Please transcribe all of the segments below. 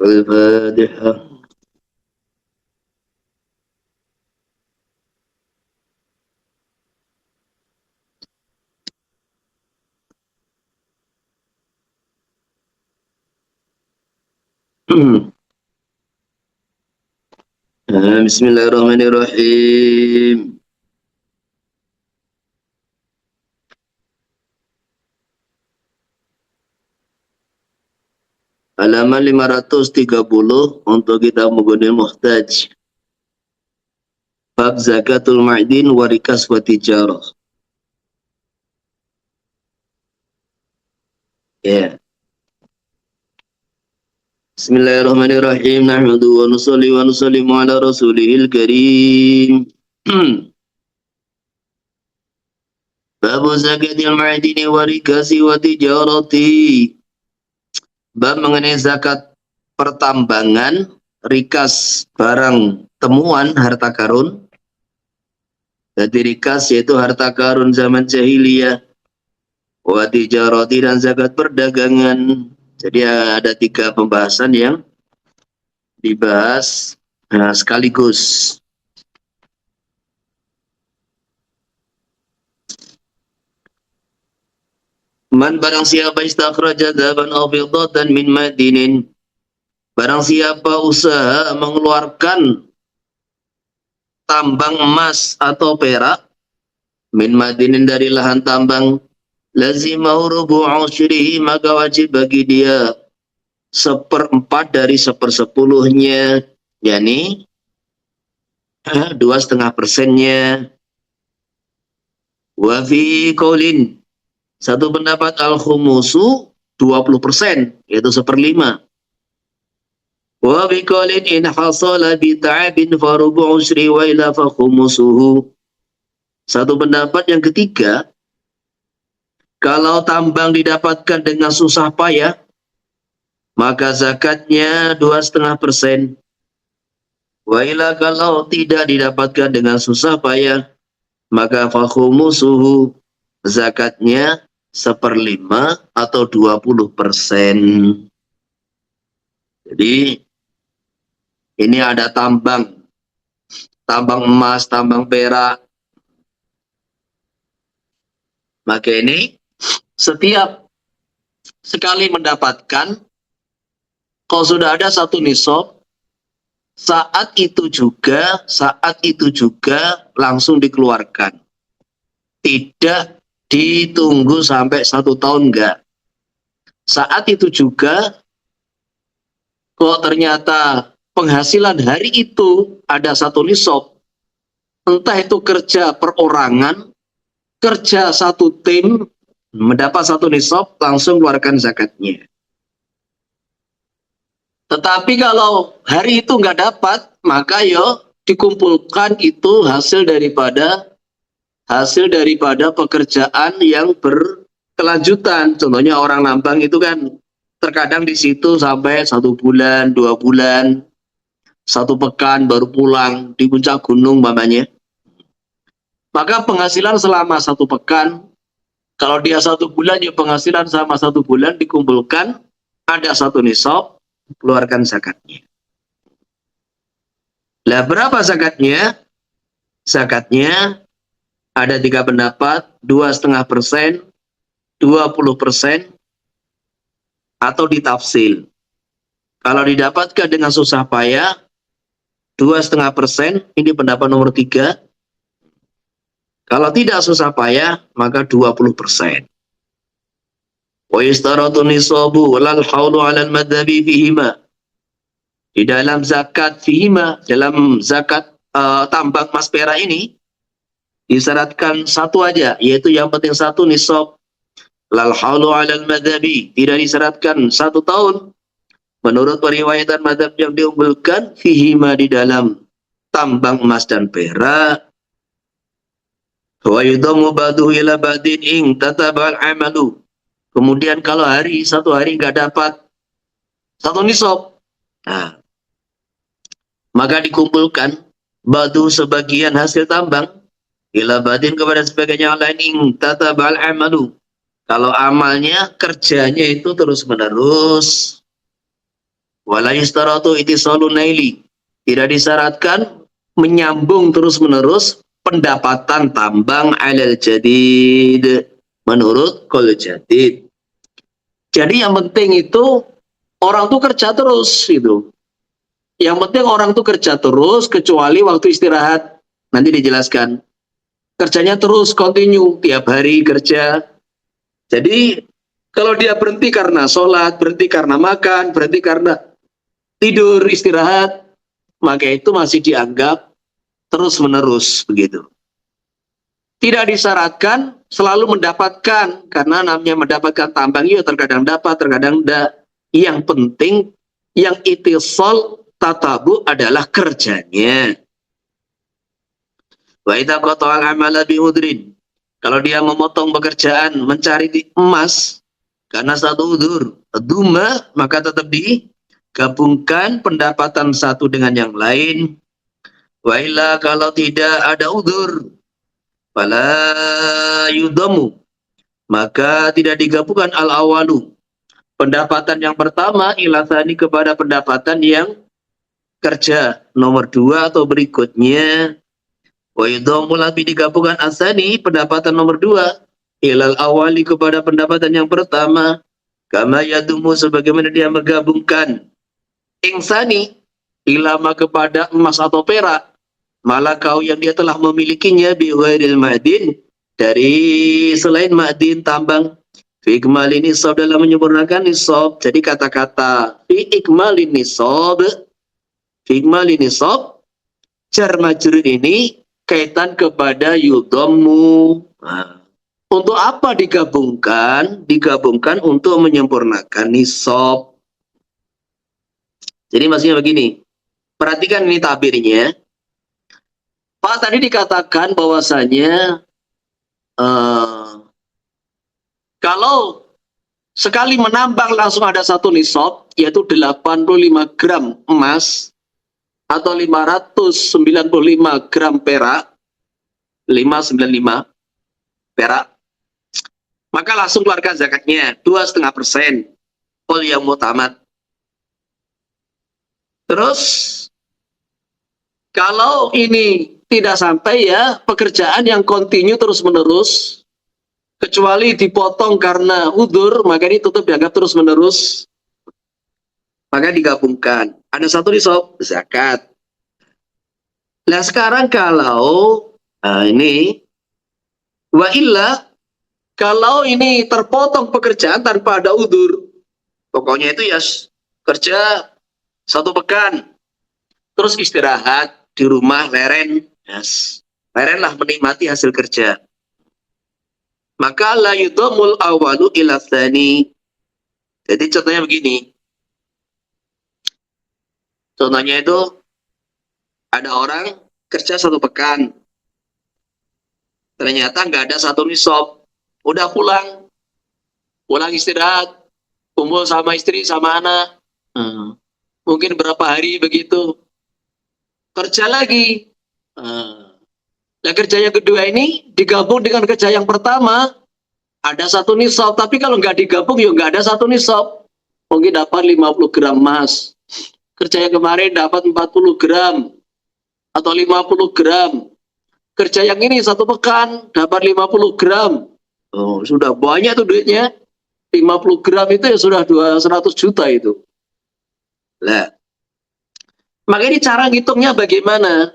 الفاتحة. Bismillahirrahmanirrahim. Halaman 530 untuk kita menggunakan muhtaj. Bab zakatul ma'din wa rikas wa tijarah. Ya. Bismillahirrahmanirrahim. Nahmadu wa nusalli wa nusallimu ala rasulihil karim. Bab zakatul ma'din wa rikasi wa tijarati. Bab mengenai zakat pertambangan, rikas barang temuan harta karun. Jadi rikas yaitu harta karun zaman jahiliyah. Wa tijarati dan zakat perdagangan. Jadi ada 3 pembahasan yang dibahas sekaligus. Man barang siapa istakhraja dzahaban aw fiddatan min madinin. Barang siapa usaha mengeluarkan tambang emas atau perak min madinin dari lahan tambang, lazimahu rubu'u usyrihi, maka wajib bagi dia 1/4 dari 1/10-nya, yakni 2,5%-nya. Wa fi qaulin, satu pendapat al-khumusu 20%, yaitu 1/5. Wa bi qaulin in hasala bi ta'abin fa rubu'u usyri wa ila fa khumusuhu. Satu pendapat yang ketiga, kalau tambang didapatkan dengan susah payah, maka zakatnya 2,5%. Wa ila, kalau tidak didapatkan dengan susah payah, maka fa khumusuhu, zakatnya 1/5 atau 20%. Jadi ini ada tambang emas, tambang perak. Maka ini setiap sekali mendapatkan, kalau sudah ada 1 nisab, saat itu juga langsung dikeluarkan. Tidak ditunggu sampai 1 tahun, enggak. Saat itu juga, kalau ternyata penghasilan hari itu ada 1 nisab, entah itu kerja perorangan, kerja 1 tim, mendapat 1 nisab, langsung keluarkan zakatnya. Tetapi kalau hari itu nggak dapat, maka dikumpulkan itu hasil daripada pekerjaan yang berkelanjutan. Contohnya orang nambang itu kan terkadang di situ sampai 1 bulan, 2 bulan, 1 pekan baru pulang di puncak gunung mamanya. Maka penghasilan selama 1 pekan, kalau dia 1 bulan, ya penghasilan selama 1 bulan dikumpulkan, ada 1 nisab, keluarkan zakatnya. Lah berapa zakatnya? Zakatnya ada 3 pendapat, 2,5%, 20%, atau ditafsil. Kalau didapatkan dengan susah payah, 2,5%, ini pendapat nomor 3. Kalau tidak susah payah, maka 20%. Wa yashtaratu nisabu lal haulu 'ala al-madhhabi fihima. Di dalam zakat fihima, dalam zakat tambang emas perak ini disyaratkan satu aja, yaitu yang penting satu nisab. Lal haulu 'alal madhabi, tidak disyaratkan 1 tahun. Menurut periwayatan madhab yang diunggulkan, fihima di dalam tambang emas dan perak. Wa yudamu ba'duhu ila ba'din ing tatabal amalu. Kemudian kalau satu hari nggak dapat satu nisab, nah, maka dikumpulkan ba'du sebagian hasil tambang ila ba'din kepada sebagian yang lain ing tatabal amalu. Kalau amalnya, kerjanya itu terus menerus. Wala yustaratu itisalun naili. Tidak disyaratkan menyambung terus-menerus pendapatan tambang alal jadid. Menurut qaul jadid. Jadi yang penting itu orang tuh kerja terus gitu. Yang penting orang tuh kerja terus kecuali waktu istirahat. Nanti dijelaskan. Kerjanya terus continue tiap hari kerja. Jadi kalau dia berhenti karena sholat, berhenti karena makan, berhenti karena tidur, istirahat, maka itu masih dianggap terus-menerus begitu. Tidak disyaratkan selalu mendapatkan, karena namanya mendapatkan tambang itu terkadang dapat, terkadang tidak. Yang penting, yang itisal tatabu adalah kerjanya. Wa idza qata'al amala bi udrin. Kalau dia memotong pekerjaan mencari emas karena satu udzur, duma, maka tetap digabungkan pendapatan satu dengan yang lain. Wa illa, kalau tidak ada udzur, fala yudamu, maka tidak digabungkan al awalu, pendapatan yang pertama, ila tsani, kepada pendapatan yang kerja nomor 2 atau berikutnya. Wa yudamu, lebih digabungkan asani, pendapatan nomor 2, ilal awali, kepada pendapatan yang pertama. Kama yadumu, sebagaimana dia menggabungkan ingsani ilama, kepada emas atau perak, malakau, yang dia telah memilikinya, biwairil ma'din, dari selain ma'din tambang, fi ikmalin nisab, dalam menyempurnakan nisab. Jadi kata-kata fi ikmalin nisab, jar majrur ini kaitan kepada yudamu. Nah, untuk apa digabungkan? Digabungkan untuk menyempurnakan nisab. Jadi maksudnya begini, perhatikan ini tabirnya. Pak, tadi dikatakan bahwasanya kalau sekali menambang langsung ada satu nisab, yaitu 85 gram emas atau 595 gram perak, 595 perak, maka langsung keluarkan zakatnya 2,5%. Qul yang mutamad. Terus kalau ini tidak sampai, ya pekerjaan yang kontinu terus menerus, kecuali dipotong karena udzur, maka ini tetap dianggap terus menerus, maka digabungkan. Ada satu nisab zakat. Nah sekarang kalau ini wa illa, kalau ini terpotong pekerjaan tanpa ada udzur, pokoknya itu ya kerja 1 pekan, terus istirahat di rumah, leren, yes, leren lah, menikmati hasil kerja, maka la yudhamul awalu ila tsani. Jadi contohnya begini, contohnya itu ada orang kerja 1 pekan, ternyata nggak ada satu nisab, udah pulang istirahat, kumpul sama istri sama anak, mungkin berapa hari begitu, kerja lagi. Nah kerja yang kedua ini digabung dengan kerja yang pertama, ada satu nisab, tapi kalau nggak digabung ya nggak ada satu nisab, mungkin dapat 50 gram emas, kerja yang kemarin dapat 40 gram atau 50 gram, kerja yang ini 1 pekan dapat 50 gram. Oh, sudah banyak tuh duitnya. 50 gram itu ya sudah 200 juta itu. Lah, maka ini cara ngitungnya bagaimana?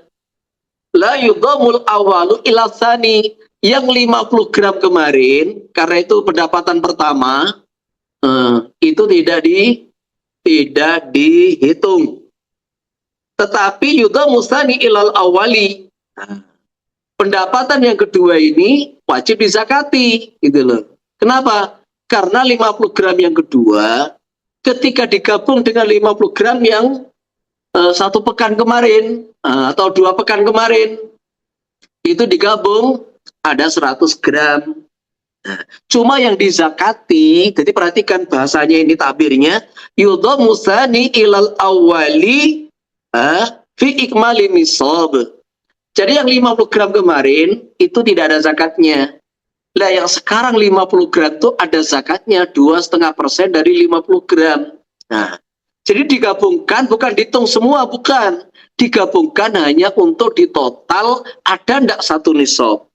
La yudhamul awalu ila tsani. Yang 50 gram kemarin, karena itu pendapatan pertama, itu tidak dihitung. Tetapi yudhamu tsani ilal awali. Nah, pendapatan yang kedua ini wajib dizakati, gitu loh. Kenapa? Karena 50 gram yang kedua ketika digabung dengan 50 gram yang satu pekan kemarin atau 2 pekan kemarin, itu digabung ada 100 gram. Nah, cuma yang dizakati, jadi perhatikan bahasanya ini tabirnya, yudhamu tsani ilal awali fi ikmali nisab. Jadi yang 50 gram kemarin itu tidak ada zakatnya. Lah yang sekarang 50 gram itu ada zakatnya 2,5% dari 50 gram. Nah, jadi digabungkan, bukan dihitung semua, bukan. Digabungkan hanya untuk ditotal ada enggak satu nisab.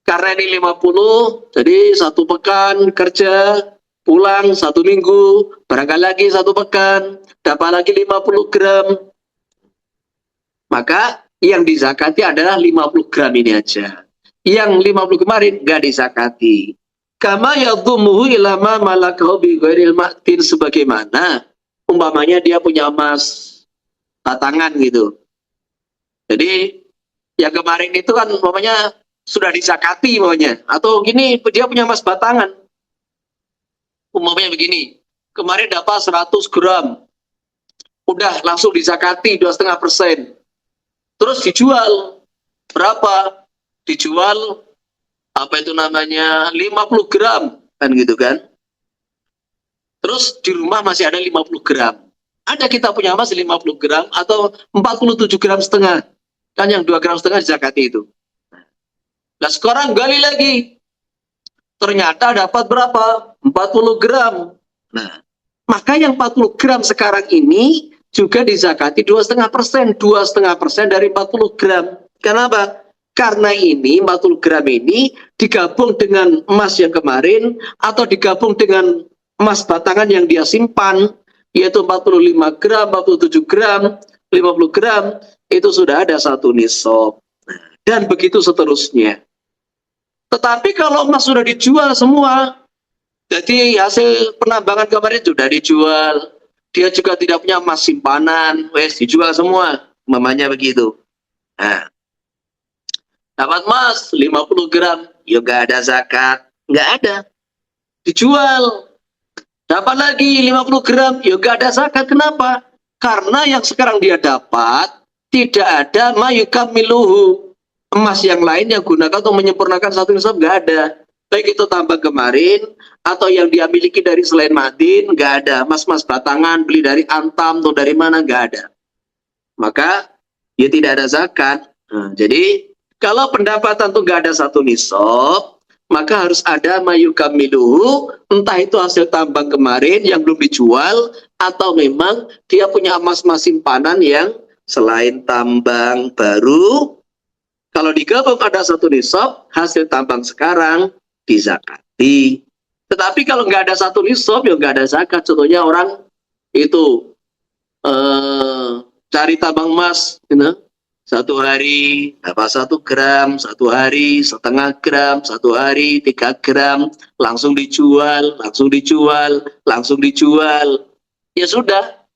Karena ini 50, jadi 1 pekan kerja, pulang 1 minggu, berangkat lagi 1 pekan, dapat lagi 50 gram. Maka yang dizakati adalah 50 gram ini aja. Yang 50 kemarin nggak dizakati. Kama yadhumuhu ilama malakahu bi ghairil ma'tin, sebagaimana umpamanya dia punya emas batangan gitu. Jadi yang kemarin itu kan umpamanya sudah dizakati umpamanya, atau gini dia punya emas batangan. Umpamanya begini, kemarin dapat 100 gram. Udah langsung dizakati 2,5%. Terus dijual berapa? Dijual apa itu namanya 50 gram kan gitu kan. Terus di rumah masih ada 50 gram. Ada kita punya emas 50 gram atau 47 gram setengah. Kan yang 2 gram setengah dizakati itu. Nah sekarang gali lagi. Ternyata dapat berapa? 40 gram. Nah, maka yang 40 gram sekarang ini juga dizakati 2,5%. 2,5% dari 40 gram. Kenapa? Karena ini 40 gram ini digabung dengan emas yang kemarin atau digabung dengan emas batangan yang dia simpan, yaitu 45 gram, 47 gram, 50 gram, itu sudah ada satu nisab. Dan begitu seterusnya. Tetapi kalau emas sudah dijual semua, jadi hasil penambangan kemarin sudah dijual, dia juga tidak punya emas simpanan, wes dijual semua, mamanya begitu. Nah, dapat emas 50 gram, ya nggak ada zakat, nggak ada, dijual. Dapat lagi 50 gram, ya nggak ada zakat. Kenapa? Karena yang sekarang dia dapat tidak ada mayukamiluhu, emas yang lain yang gunakan untuk menyempurnakan satu nisab, nggak ada. Baik itu tambang kemarin atau yang dia miliki dari selain Madin, nggak ada. Mas-mas batangan beli dari Antam atau dari mana, nggak ada. Maka dia tidak ada zakat. Nah, jadi kalau pendapatan itu nggak ada satu nisab, maka harus ada mayukamiluhu, entah itu hasil tambang kemarin yang belum dijual atau memang dia punya emas-emas simpanan yang selain tambang baru. Kalau digabung ada satu nisab, hasil tambang sekarang dizakati. Tetapi kalau nggak ada satu nisab, ya nggak ada zakat. Contohnya orang itu cari tambang emas, you, 1 hari dapat 1 gram, 1 hari setengah gram, 1 hari 3 gram, langsung dijual, langsung dijual, langsung dijual. Ya sudah,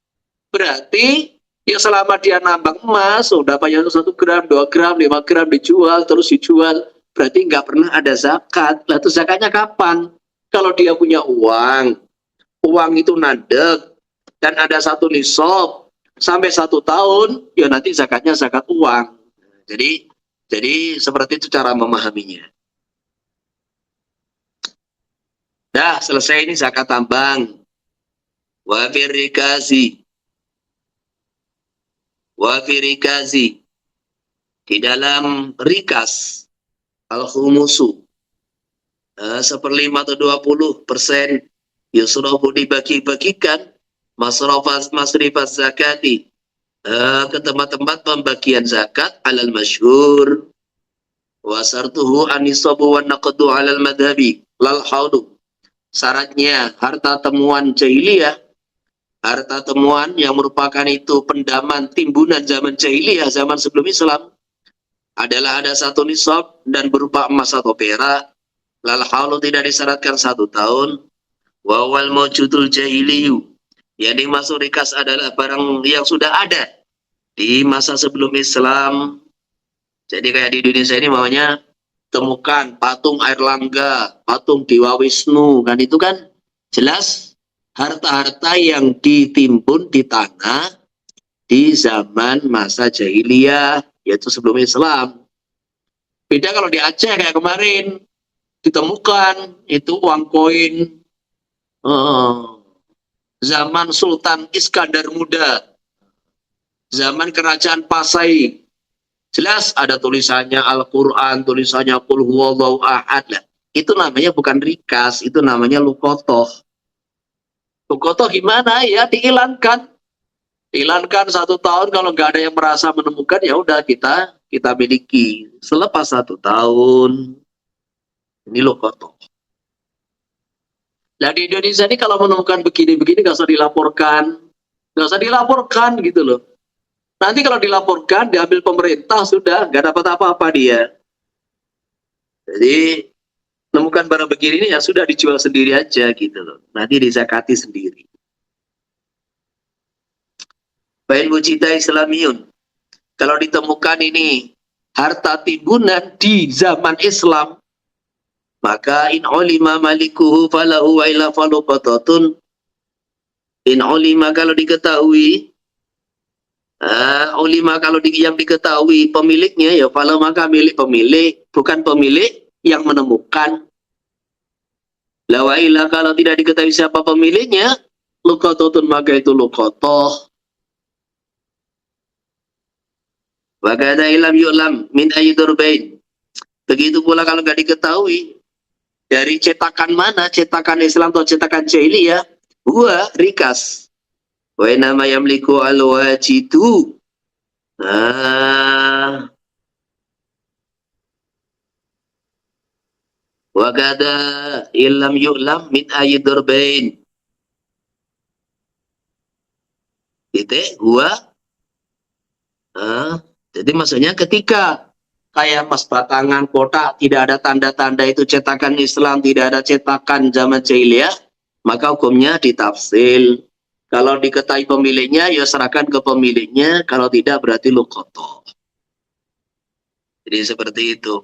berarti ya selama dia nambang emas, dapatnya 1 gram, 2 gram, 5 gram dijual, terus dijual, berarti nggak pernah ada zakat. Lah terus zakatnya kapan? Kalau dia punya uang, uang itu nadek dan ada satu nisab sampai 1 tahun, ya nanti zakatnya zakat uang. Jadi seperti itu cara memahaminya. Dah selesai ini zakat tambang. Wa firikazi. Wa firikazi. Di dalam rikas al-khumusu 1/5 atau 20% yusrofu dibagi-bagikan masrifat zakati ke tempat-tempat pembagian zakat alal masyhur wa sartuhu anisabu wa naqdu alal madhabi lal haudu. Syaratnya harta temuan jahiliyah, harta temuan yang merupakan itu pendaman timbunan zaman jahiliyah, zaman sebelum Islam, adalah ada satu nisab dan berupa emas atau perak. Lal haulu tidak disyaratkan 1 tahun. Wa wal mawjudul jahiliyu, yang dimaksud rikas adalah barang yang sudah ada di masa sebelum Islam. Jadi kayak di Indonesia ini maunya temukan patung Airlangga, patung Dewa Wisnu, kan itu kan jelas harta-harta yang ditimbun di tanah di zaman masa jahiliyah, yaitu sebelum Islam. Beda kalau di Aceh kayak kemarin, ditemukan itu uang koin zaman Sultan Iskandar Muda, zaman Kerajaan Pasai. Jelas ada tulisannya Al-Quran, tulisannya Qul huwallahu ahad. Itu namanya bukan rikas, itu namanya lukotoh. Lukotoh gimana? Ya diilankan. Diilankan 1 tahun, kalau nggak ada yang merasa menemukan, ya udah kita miliki. Selepas 1 tahun, ini lukotoh. Nah di Indonesia ini kalau menemukan begini-begini nggak usah dilaporkan. Nggak usah dilaporkan gitu loh. Nanti kalau dilaporkan, diambil pemerintah, sudah nggak dapat apa-apa dia. Jadi menemukan barang begini ini ya sudah dijual sendiri aja gitu loh. Nanti dizakati sendiri. Bain wujida Islamiyun. Kalau ditemukan ini harta timbunan di zaman Islam, maka in ulima malikuhu falahu wa ila faluqatatun. In ulima kalau diketahui, ulima kalau yang diketahui pemiliknya, ya falahu maka milik pemilik, bukan pemilik yang menemukan. Lawaila kalau tidak diketahui siapa pemiliknya, luqatatun maka itu luqatah. Wa kada ilam yu'lam min ayyidurbain. Begitu pula kalau nggak diketahui dari cetakan mana, cetakan Islam atau cetakan jahiliyah, huwa rikas. Wa nama yamliku al-wajidu. Wa kada ilam yu'lam min ayyidurbain. Titik, huwa. Jadi maksudnya ketika kayak emas batangan, kotak, tidak ada tanda-tanda itu cetakan Islam, tidak ada cetakan zaman jahiliyah, maka hukumnya ditafsil. Kalau diketahui pemiliknya, ya serahkan ke pemiliknya. Kalau tidak, berarti luqatah. Jadi seperti itu.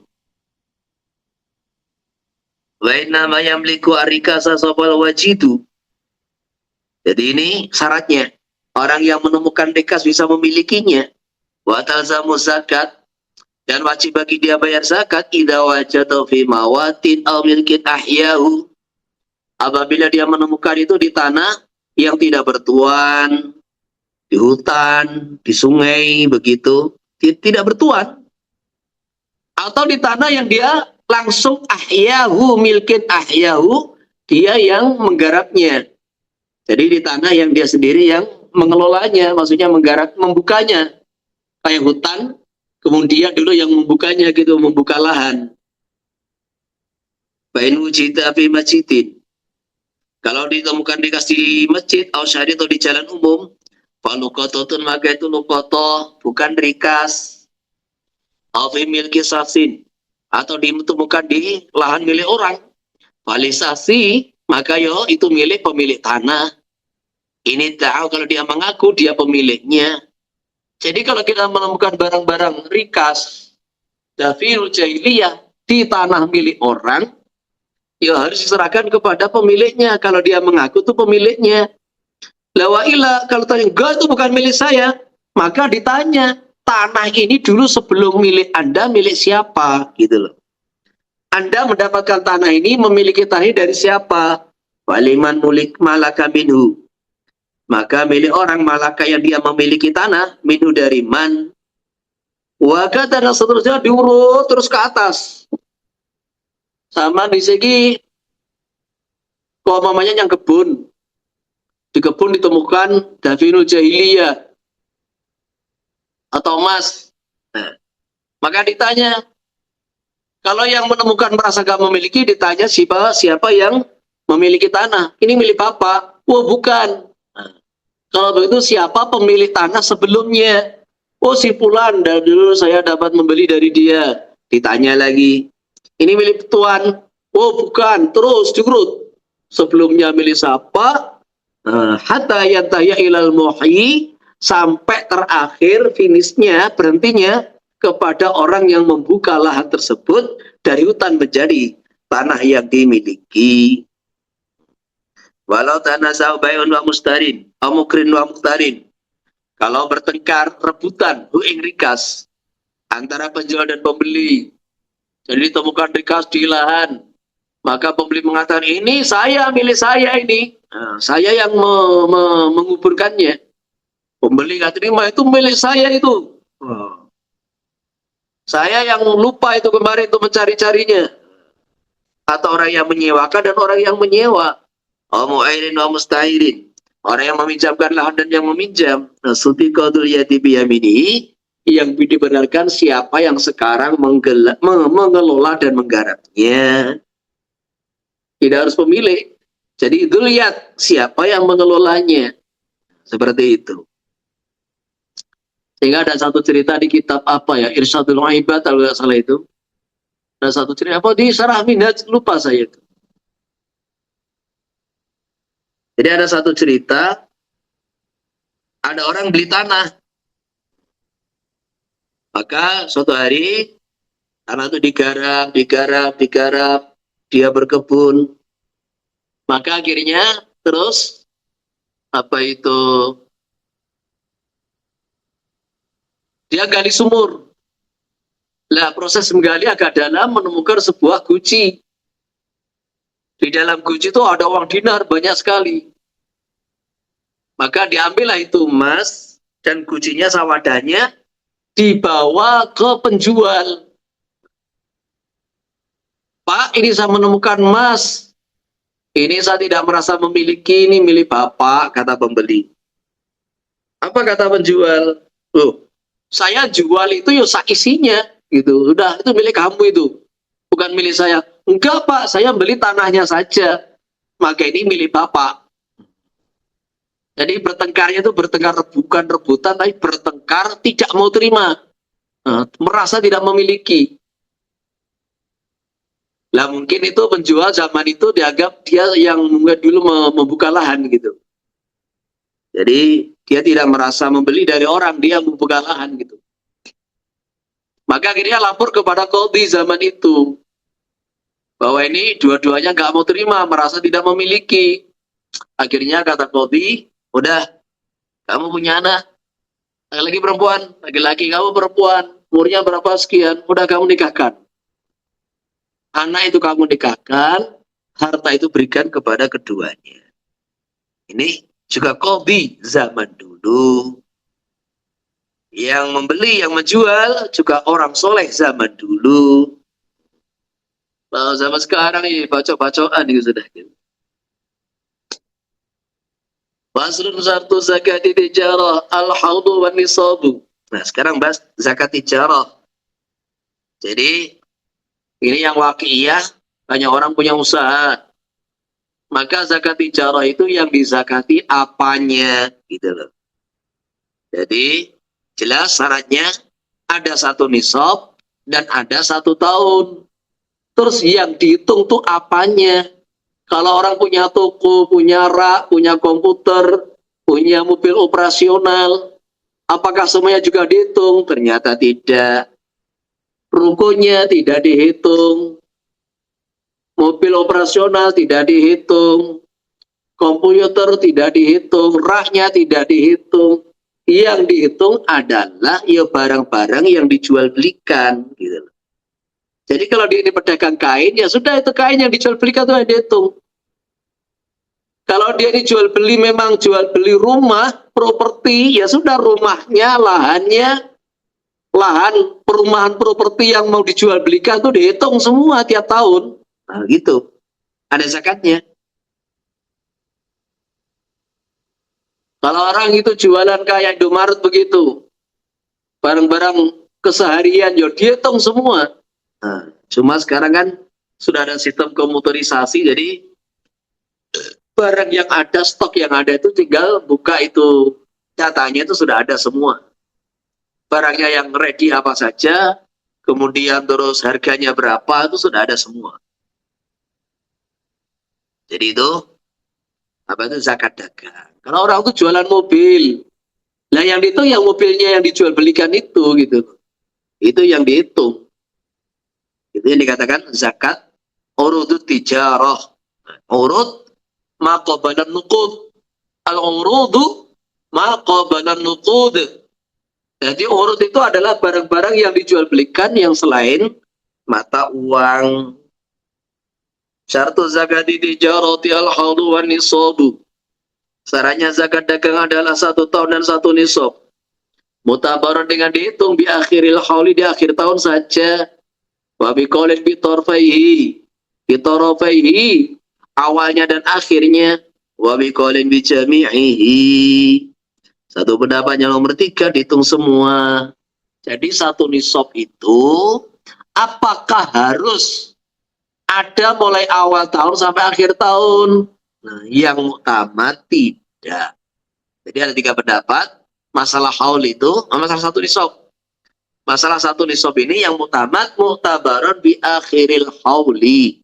Wa inna ma yamliku arikasa sopal wajidu. Jadi ini syaratnya. Orang yang menemukan rikas bisa memilikinya. Wa talzamu zakat. Dan wajib bagi dia bayar zakat idza wajada fi mawatin aw milkin ahyahu. Apabila dia menemukan itu di tanah yang tidak bertuan, di hutan, di sungai, begitu, tidak bertuan. Atau di tanah yang dia langsung ahyahu, milkin ahyahu, dia yang menggarapnya. Jadi di tanah yang dia sendiri yang mengelolanya, maksudnya menggarap, membukanya. Kayak hutan, kemudian dulu yang membukanya gitu, membuka lahan. Bain wujida fi masjidin. Kalau ditemukan dikasih masjid, atau syari atau di jalan umum, faluqatatun maka itu luqatah, bukan rikas. Atau fi milki saksin, atau ditemukan di lahan milik orang. Falisasi, maka yo itu milik pemilik tanah. Ini tahu kalau dia mengaku dia pemiliknya. Jadi kalau kita menemukan barang-barang rikas, dafirul jahiliyah di tanah milik orang, ya harus diserahkan kepada pemiliknya. Kalau dia mengaku itu pemiliknya. Lawaila kalau tanya enggak itu bukan milik saya, maka ditanya tanah ini dulu sebelum milik Anda milik siapa, gitu loh. Anda mendapatkan tanah ini memiliki tanah ini dari siapa? Waliman mulik malaka minhu. Maka milik orang malaka yang dia memiliki tanah, minhu dari man. Waga dan seterusnya diurut terus ke atas. Sama di segi, kalau mamanya yang kebun. Di kebun ditemukan dafinul jahiliyah. Atau emas. Nah, maka ditanya, kalau yang menemukan merasa gak memiliki, ditanya siapa yang memiliki tanah. Ini milik Bapak. Oh bukan. Kalau begitu siapa pemilik tanah sebelumnya? Oh si Fulan, dari dulu saya dapat membeli dari dia. Ditanya lagi, ini milik Tuan? Oh bukan, terus diurut. Sebelumnya milik siapa? Hatta yantahya ilal muhyi, sampai terakhir finishnya berhentinya kepada orang yang membuka lahan tersebut dari hutan menjadi tanah yang dimiliki. Walau tanazau bai'un wa mustarin, amukrin wa mukhtarin. Kalau bertengkar rebutan ing rikas antara penjual dan pembeli, jadi ditemukan rikas di lahan, maka pembeli mengatakan ini saya, milik saya ini, saya yang menguburkannya. Pembeli nggak terima, itu milik saya itu. Saya yang lupa itu kemarin itu mencari-carinya. Atau orang yang menyewakan dan orang yang menyewa. Mu'airin wa mustahirin. Orang yang meminjamkan lahan dan yang meminjam. Sutiqatul yati biyaminihi, yang dibenarkan siapa yang sekarang mengelola dan menggarapnya. Tidak harus pemilik. Jadi itu lihat siapa yang mengelolanya. Seperti itu. Sehingga ada satu cerita di kitab apa ya, Irsyadul Ibad kalau nggak salah itu. Ada satu cerita apa di Syarah Minhaj, lupa saya itu. Jadi ada satu cerita, ada orang beli tanah. Maka suatu hari tanah itu digarap, dia berkebun. Maka akhirnya terus apa itu? Dia gali sumur. Nah, proses menggali agak dalam menemukan sebuah guci. Di dalam guci itu ada uang dinar banyak sekali. Maka diambillah itu emas dan gucinya sawadahnya dibawa ke penjual. Pak, ini saya menemukan emas. Ini saya tidak merasa memiliki, ini milik Bapak, kata pembeli. Apa kata penjual? Loh, saya jual itu ya isinya gitu. Udah, itu milik kamu itu. Bukan milik saya. Enggak, Pak, saya beli tanahnya saja. Maka ini milik Bapak. Jadi bertengkarnya itu bertengkar bukan rebutan, tapi bertengkar tidak mau terima. Merasa tidak memiliki. Lah mungkin itu penjual zaman itu dianggap dia yang dulu membuka lahan gitu. Jadi dia tidak merasa membeli dari orang, dia membuka lahan gitu. Maka akhirnya lapor kepada qadhi zaman itu. Bahwa ini dua-duanya nggak mau terima, merasa tidak memiliki. Akhirnya kata qadhi, udah kamu punya anak, laki-laki perempuan, laki-laki kamu perempuan, umurnya berapa sekian, udah kamu nikahkan. Anak itu kamu nikahkan, harta itu berikan kepada keduanya. Ini juga qadhi zaman dulu. Yang membeli, yang menjual juga orang soleh zaman dulu. Kalau zaman sekarang ini bacok-bacokan itu sudah. Faslun satu zakat tijarah al-haudu wan nisabu. Nah, sekarang bahas zakat tijarah. Jadi ini yang waqi'iyah, banyak orang punya usaha. Maka zakat tijarah itu yang dizakati apanya gitu loh. Jadi jelas syaratnya ada satu nisab dan ada 1 tahun. Terus yang dihitung tuh apanya. Kalau orang punya toko, punya rak, punya komputer, punya mobil operasional, apakah semuanya juga dihitung? Ternyata tidak. Rukonya tidak dihitung. Mobil operasional tidak dihitung. Komputer tidak dihitung. Raknya tidak dihitung. Yang dihitung adalah ya barang-barang yang dijual belikan. Gitu. Jadi kalau dia ini pedagang kain, ya sudah itu kain yang dijual belikan itu yang dihitung. Kalau dia dijual beli memang jual beli rumah, properti, ya sudah rumahnya, lahannya, lahan perumahan properti yang mau dijual belikan itu dihitung semua tiap tahun. Nah, gitu. Ada zakatnya. Kalau orang itu jualan kayak Indomaret begitu, barang-barang keseharian, ya dihitung semua. Nah, cuma sekarang kan sudah ada sistem komputerisasi, jadi barang yang ada, stok yang ada itu tinggal buka itu datanya itu sudah ada semua. Barangnya yang ready apa saja, kemudian terus harganya berapa itu sudah ada semua. Jadi itu apa itu zakat dagang. Kalau orang itu jualan mobil, Nah yang dihitung yang mobilnya yang dijual belikan itu gitu. Itu yang dihitung. Itu yang dikatakan zakat urudut tijarah. Urud maqabalan nuqud. Al-urudu maqabalan nuqud. Jadi urut itu adalah barang-barang yang dijual belikan yang selain mata uang. Syartu zakati tijarati al-haulu wan nisabu. Syaratnya zakat dagang adalah 1 tahun dan 1 nisab. Mutabaran dengan dihitung di akhiril hauli di akhir tahun saja. Wa biqaulin bitarfaihi. Bitarfaihi awalnya dan akhirnya. Wa biqaulin bijami'ihi. Satu pendapat yang nomor 3 dihitung semua. Jadi 1 nisab itu apakah harus ada mulai awal tahun sampai akhir tahun? Nah, yang utama tidak. Jadi ada 3 pendapat. Masalah haul itu, masalah 1 nisab. Masalah 1 nisab ini yang mutamat mutabaron bi akhiril hauli.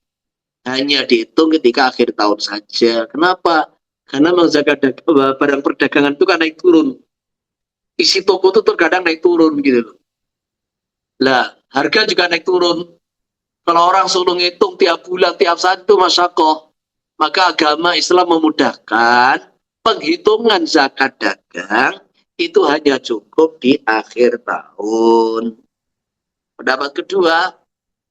Hanya dihitung ketika akhir tahun saja. Kenapa? Karena zakat barang perdagangan itu kan naik turun. Isi toko itu terkadang naik turun gitu loh. Lah, harga juga naik turun. Kalau orang suruh ngitung tiap bulan, tiap saat itu masyakoh. Maka agama Islam memudahkan penghitungan zakat dagang itu hanya cukup di akhir tahun. Pendapat kedua,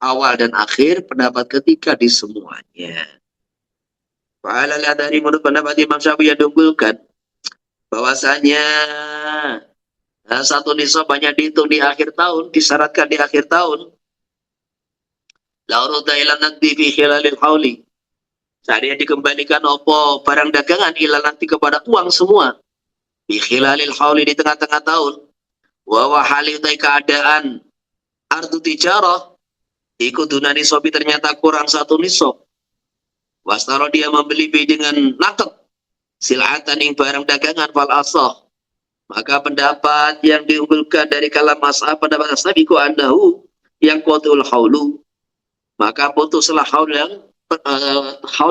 awal dan akhir. Pendapat ketiga di semuanya. Fa'alalah dari menurut pendapat Imam Syafi'i yang diunggulkan bahwasanya 1 nisab banyak dihitung di akhir tahun, disyaratkan di akhir tahun. Lauruda ilan nanti fi khilalil hauli. Saatnya dikembalikan opo barang dagangan ilan nanti kepada uang semua. Fi khilalil hauli di tengah-tengah tahun. Wa wahali utai keadaan ardu tijarah. Ikut duna nisabi ternyata kurang 1 nisab. Wastaro dia membeli dengan naked. Silatan ing barang dagangan fal asah. Maka pendapat yang diunggulkan dari kalam ashab pendapat ashabiku annahu yang qatul haulu. Maka putuslah haul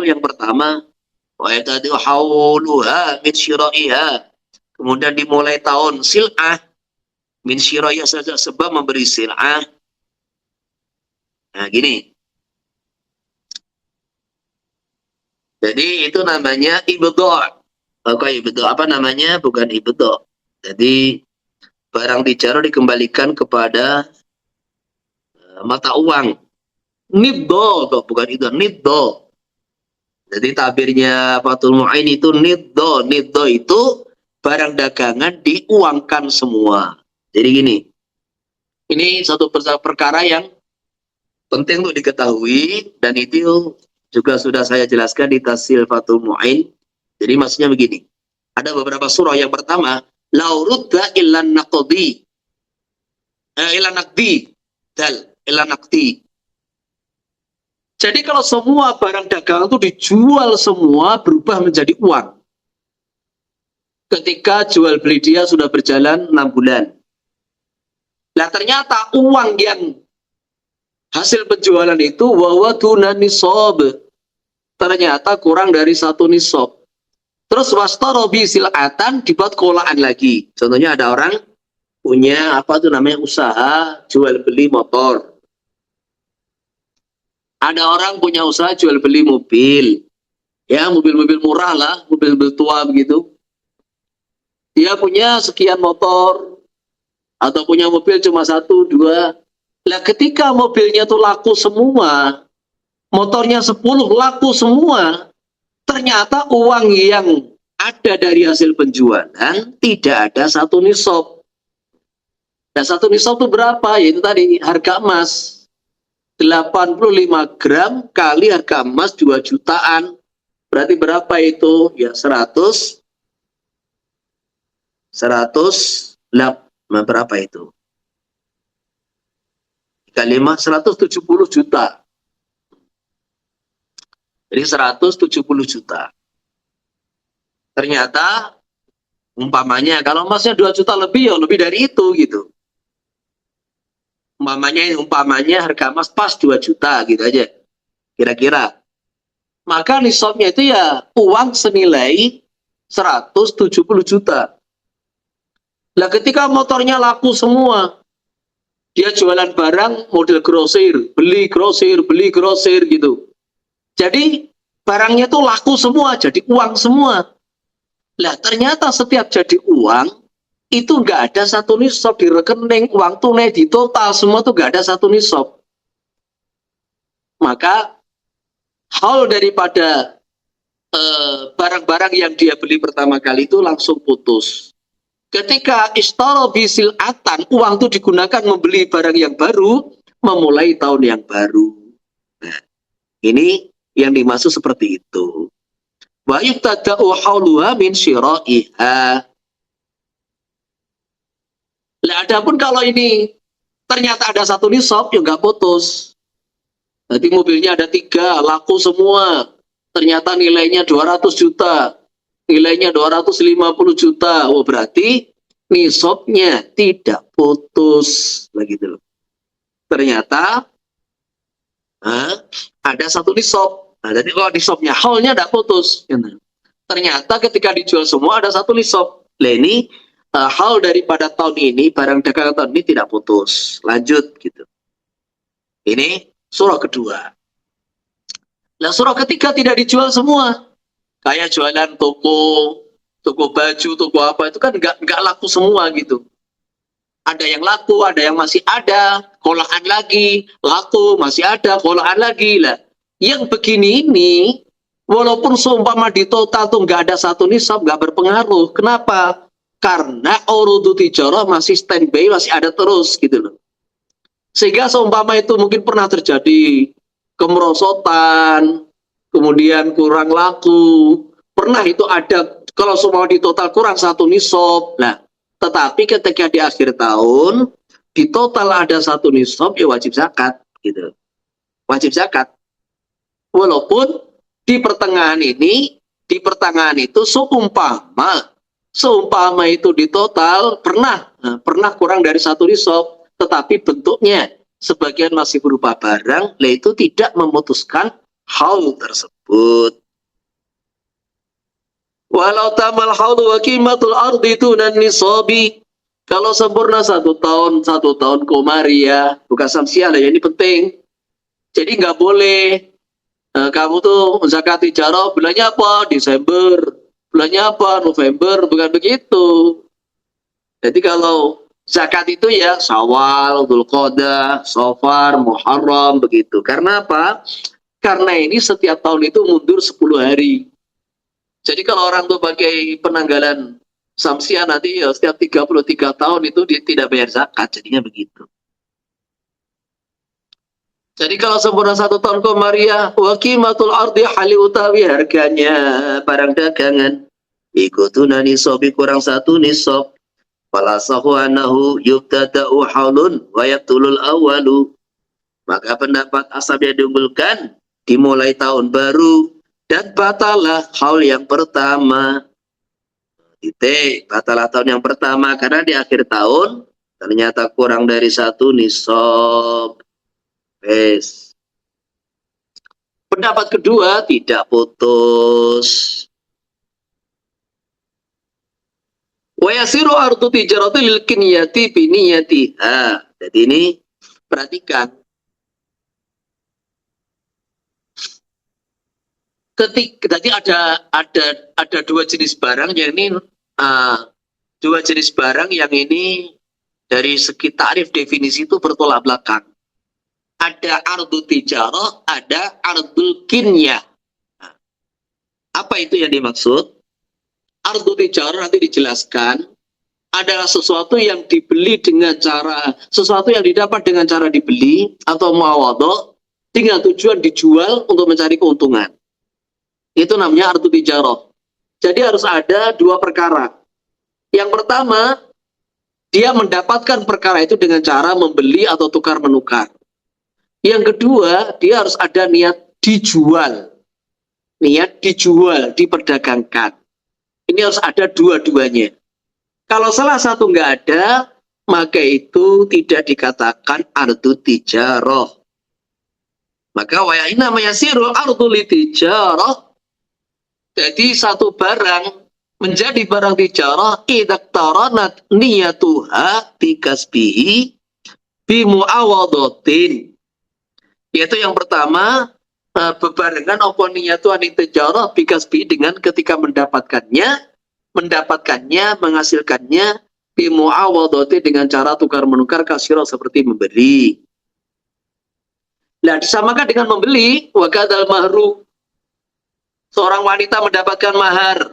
yang pertama. Wa yatadi hauluha min syira'iha. Kemudian dimulai tahun sil'ah min syira'iha saja sebab memberi sil'ah. Nah gini. Jadi itu namanya ibdo'. Apa namanya? Bukan ibdo'. Jadi barang tijarah dikembalikan kepada mata uang. Niddo, bukan itu, niddo. Jadi tabirnya Fathul Mu'in itu niddo. Niddo itu barang dagangan diuangkan semua. Jadi gini, ini satu perkara yang penting untuk diketahui dan itu juga sudah saya jelaskan di Tafsir Fathul Mu'in. Jadi maksudnya begini, ada beberapa surah. Yang pertama, laurudda ilan naqdi. Ilan naqdi. Ilan naqdi. Jadi kalau semua barang dagangan itu dijual semua berubah menjadi uang. Ketika jual beli dia sudah berjalan 6 bulan. Nah ternyata uang yang hasil penjualan itu wawa tuna nisab. Ternyata kurang dari 1 nisab. Terus wastarobi silatan dibuat kolaan lagi. Contohnya ada orang punya apa tuh namanya usaha jual beli motor. Ada orang punya usaha jual beli mobil. Ya mobil-mobil murah lah, mobil-mobil tua begitu. Dia punya sekian motor atau punya mobil cuma 1, 2. Lah ketika mobilnya tuh laku semua, motornya 10 laku semua. Ternyata uang yang ada dari hasil penjualan tidak ada 1 nisab. Dan 1 nisab itu berapa? Yaitu tadi harga emas 85 gram kali harga emas 2 jutaan. Berarti berapa itu? Ya 100 berapa itu? 170 juta. Jadi 170 juta. Ternyata umpamanya kalau emasnya 2 juta lebih ya lebih dari itu gitu. Umpamanya harga emas pas 2 juta gitu aja. Kira-kira. Maka nisabnya itu ya uang senilai 170 juta. Lah ketika motornya laku semua, dia jualan barang model beli grosir gitu. Jadi barangnya tuh laku semua, jadi uang semua. Lah ternyata setiap jadi uang, itu nggak ada satu nisab di rekening, uang tunai di total semua tuh nggak ada satu nisab. Maka haul daripada barang-barang yang dia beli pertama kali itu langsung putus. Ketika istara bisil atan, uang itu digunakan membeli barang yang baru, memulai tahun yang baru. Nah, ini yang dimaksud seperti itu. Wa yuktada'u hauluha min syira'iha. Lah adapun kalau ini ternyata ada satu nisab, ya nggak putus. Jadi mobilnya ada 3, laku semua. Ternyata nilainya 200 juta. Nilainya 250 juta. Oh berarti nisabnya tidak putus. Begitu. Ternyata ada satu nisab. Nah, jadi kalau nisabnya haulnya tidak putus. Ternyata ketika dijual semua ada satu nisab. Nah ini haul daripada tahun ini, barang dagangan tahun ini tidak putus. Lanjut gitu. Ini surah kedua. Nah surah ketiga tidak dijual semua. Kayak jualan toko baju, toko apa itu kan nggak laku semua gitu. Ada yang laku, ada yang masih ada, kolaan lagi, laku, masih ada, kolaan lagi lah. Yang begini ini, walaupun seumpama di total tuh nggak ada satu nisab, nggak berpengaruh. Kenapa? Karena urudu tijarah masih standby, masih ada terus gitu loh. Sehingga seumpama itu mungkin pernah terjadi kemerosotan, kemudian kurang laku, pernah itu ada, kalau semua di total kurang satu nisab. Nah, tetapi ketika di akhir tahun, di total ada satu nisab, ya wajib zakat, gitu. Wajib zakat. Walaupun di pertengahan itu seumpama itu di total pernah kurang dari satu nisab, tetapi bentuknya sebagian masih berupa barang, itu tidak memutuskan haul tersebut. Walau tamal haul wa qimatul ardi tunan nisabi. Kalau sempurna satu tahun komaria, bukan samsiah lah, ini penting. Jadi nggak boleh kamu tuh zakat tijarah bulannya apa? Desember, bulannya apa? November, bukan begitu. Jadi kalau zakat itu ya Syawal, Dzulqa'dah, Safar, Muharram begitu. Karena apa? Karena ini setiap tahun itu mundur 10 hari. Jadi kalau orang tuh pakai penanggalan Samsiah nanti ya setiap 33 tahun itu dia tidak bayar zakat, jadinya begitu. Jadi kalau sempurna satu tahun komaria, wa qimatul ardi hali utawi harganya barang dagangan ikutuna nisabi kurang satu nisab. Fala sahu anahu yubtada'u haulun wa yabtulul awalu. Maka pendapat ashabnya diunggulkan dimulai tahun baru dan batalah haul yang pertama. Batalah tahun yang pertama karena di akhir tahun ternyata kurang dari satu nisab. Pendapat kedua tidak putus. Wa yasiru ardu tijarati lil kinyati biniyatiha. Jadi ini perhatikan. Tadi ada dua jenis barang yang ini dari segi tarif definisi itu bertolak belakang. Ada ardu tijarah, ada ardul kinyah. Apa itu yang dimaksud? Ardu tijarah nanti dijelaskan adalah sesuatu yang dibeli sesuatu yang didapat dengan cara dibeli atau muawadhah dengan tujuan dijual untuk mencari keuntungan. Itu namanya ardu tijarah. Jadi harus ada dua perkara. Yang pertama, dia mendapatkan perkara itu dengan cara membeli atau tukar-menukar. Yang kedua, dia harus ada niat dijual. Niat dijual, diperdagangkan. Ini harus ada dua-duanya. Kalau salah satu nggak ada, maka itu tidak dikatakan ardu tijarah. Maka wa inna mayasirul ardu li tijarah. Jadi satu barang menjadi barang tijarah idza taranat niyatuha bi kasbihi bi muawadatin. Yaitu yang pertama, bebarengan apa niyatu tijarah bi kasbihi dengan ketika mendapatkannya, menghasilkannya bi muawadatin dengan cara tukar menukar kasiro seperti memberi. Nah, disamakan dengan membeli, wa kadzal mahru. Seorang wanita mendapatkan mahar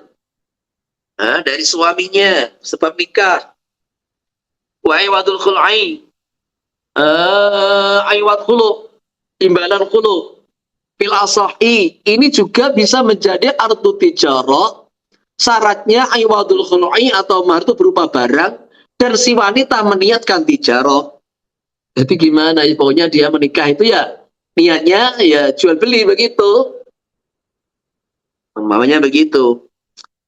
dari suaminya sebab nikah. Wa iwadul khul'i, iwad khulu, imbalan khulu. Fil asahi, ini juga bisa menjadi artu tijarah. Syaratnya iwadul khul'i atau mahar itu berupa barang dan si wanita meniatkan tijarah. Jadi gimana? Pokoknya dia menikah itu ya niatnya ya jual beli begitu. Namanya begitu.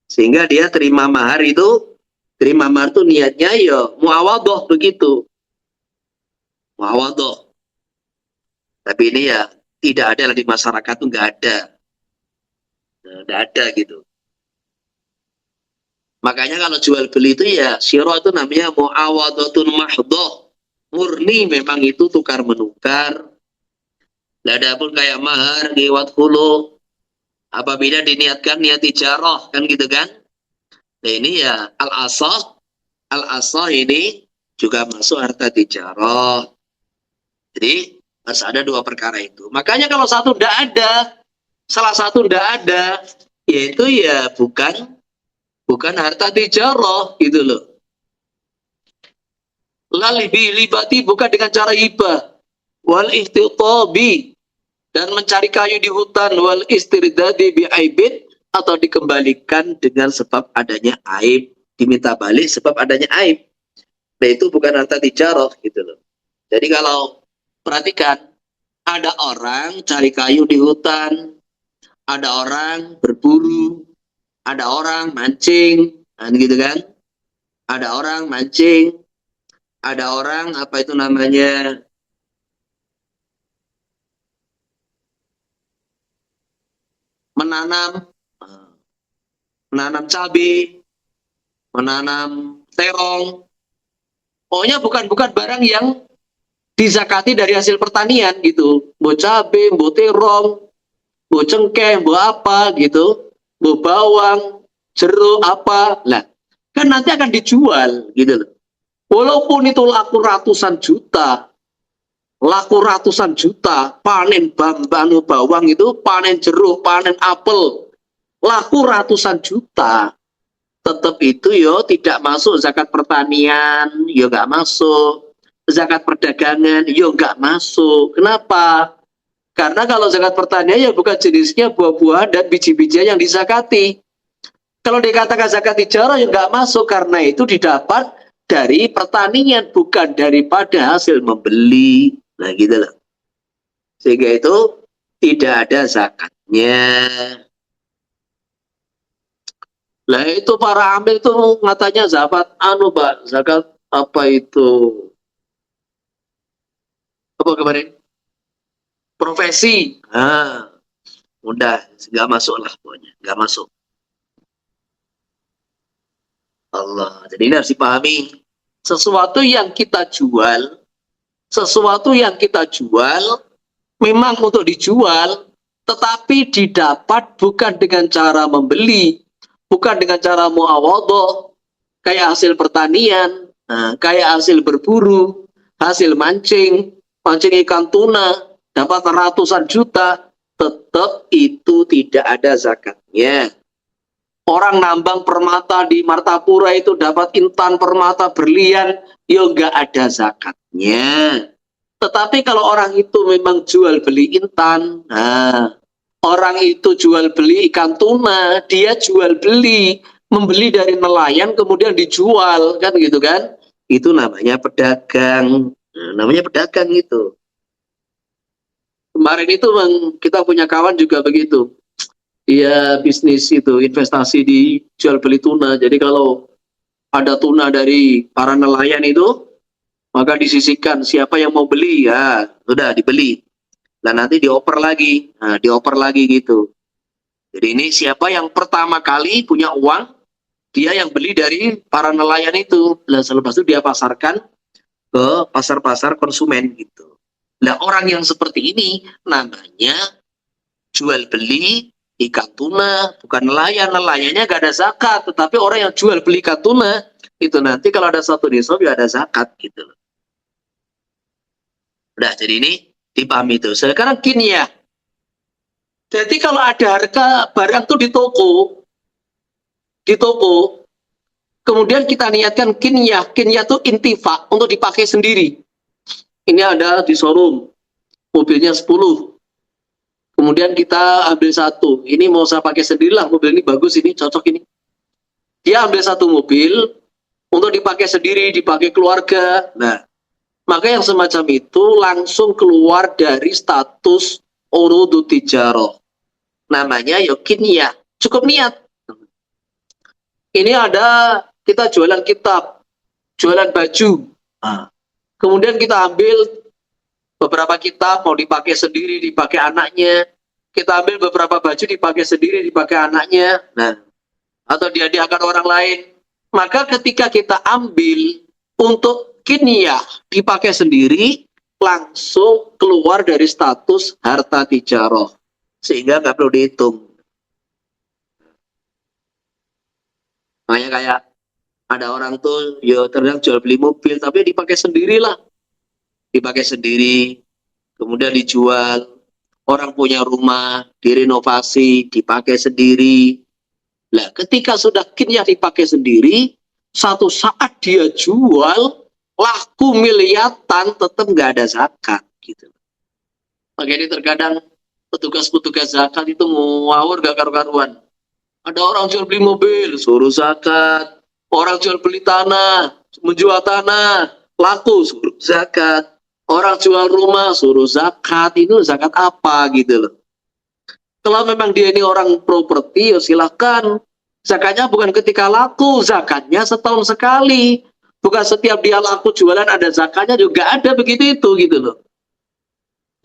Sehingga dia terima mahar itu niatnya ya muawadhah begitu. Muawadhah. Tapi ini ya tidak ada di masyarakat tuh nggak ada. Nggak ada gitu. Makanya kalau jual beli itu ya syira itu namanya muawadhatun mahdhah. Murni memang itu tukar menukar. Nah, adapun kayak mahar, giwat hulu, apabila diniatkan niat tijarah kan gitu kan. Nah ini ya al-asah ini juga masuk harta tijarah. Jadi harus ada dua perkara itu. Makanya kalau salah satu tidak ada, yaitu ya bukan harta tijarah gitu loh. Libati bukan dengan cara hibah, wal ihtitabi dan mencari kayu di hutan, wal istirdadi bi aibin atau dikembalikan dengan sebab adanya aib, diminta balik sebab adanya aib. Nah itu bukan harta tijarah gitu loh. Jadi kalau perhatikan, ada orang cari kayu di hutan, ada orang berburu, ada orang mancing, kan gitu kan? Ada orang mancing, ada orang apa itu namanya menanam cabai, menanam terong. Pokoknya bukan barang yang dizakati dari hasil pertanian gitu. Mau cabai, mau terong, mau cengkeh, mau apa gitu, mau bawang, jeruk apa. Lah, kan nanti akan dijual gitu loh. Walaupun itu laku ratusan juta, panen bawang itu, panen jeruk, panen apel, laku ratusan juta. Tetap itu yo tidak masuk zakat pertanian, yo nggak masuk. Zakat perdagangan, yo nggak masuk. Kenapa? Karena kalau zakat pertanian ya bukan jenisnya buah-buahan dan biji-bijian yang disakati. Kalau dikatakan zakat tijarah ya nggak masuk karena itu didapat dari pertanian bukan daripada hasil membeli. Nah gitu loh. Sehingga itu tidak ada zakatnya. Lah itu para amil itu katanya zakat zakat apa itu? Apa kemarin? Profesi. Udah nggak masuk lah pokoknya, nggak masuk. Allah. Jadi ini harus dipahami. Sesuatu yang kita jual memang untuk dijual, tetapi didapat bukan dengan cara membeli, bukan dengan cara muawadhah, kayak hasil pertanian, kayak hasil berburu, hasil mancing ikan tuna, dapat ratusan juta, tetap itu tidak ada zakatnya. Orang nambang permata di Martapura itu dapat intan permata berlian, ya nggak ada zakatnya. Tetapi kalau orang itu memang jual beli intan, orang itu jual beli ikan tuna, dia jual beli, membeli dari nelayan kemudian dijual, kan gitu kan? Itu namanya pedagang. Namanya pedagang itu. Kemarin itu kita punya kawan juga begitu. Dia bisnis itu, investasi di jual beli tuna. Jadi kalau ada tuna dari para nelayan itu, maka disisihkan siapa yang mau beli, ya sudah dibeli. Dan nanti dioper lagi gitu. Jadi ini siapa yang pertama kali punya uang, Dia yang beli dari para nelayan itu. Lah selepas itu dia pasarkan ke pasar-pasar konsumen gitu. Nah, orang yang seperti ini namanya jual beli ikan tuna, bukan nelayan. Nelayannya gak ada zakat, tetapi orang yang jual beli ikan tuna itu nanti kalau ada satu nisab ya ada zakat gitu loh. Udah, jadi ini dipahami itu. Sekarang kinyah. Jadi kalau ada harga barang tuh di toko, kemudian kita niatkan kinyah. Kinyah itu intifa untuk dipakai sendiri. Ini ada di showroom, mobilnya 10. Kemudian kita ambil satu. Ini mau saya pakai sendirilah, mobil ini bagus, ini cocok ini. Dia ambil satu mobil untuk dipakai sendiri, dipakai keluarga. Nah, maka yang semacam itu langsung keluar dari status urudu tijaroh. Namanya yokiniyah. Cukup niat. Ini ada kita jualan kitab, jualan baju. Nah, kemudian kita ambil beberapa kitab mau dipakai sendiri, dipakai anaknya. Kita ambil beberapa baju dipakai sendiri, dipakai anaknya. Nah, atau dihadiahkan orang lain. Maka ketika kita ambil untuk kinyah dipakai sendiri, langsung keluar dari status harta tijaroh. Sehingga nggak perlu dihitung. Makanya kayak ada orang tuh, ya ternyata jual beli mobil, tapi dipakai sendirilah. Dipakai sendiri, kemudian dijual. Orang punya rumah, direnovasi, dipakai sendiri. Nah, ketika sudah kinyah dipakai sendiri, satu saat dia jual, laku miliatan, tetap nggak ada zakat. Gitu. Makanya terkadang petugas-petugas zakat itu ngawur gak karu-karuan. Ada orang jual beli mobil, suruh zakat. Orang jual beli tanah, menjual tanah, laku, suruh zakat. Orang jual rumah, suruh zakat. Itu zakat apa gitu loh. Kalau memang dia ini orang properti, ya silahkan. Zakatnya bukan ketika laku, zakatnya setahun sekali. Bukan setiap dia laku jualan ada zakatnya, juga ada begitu itu gitu loh.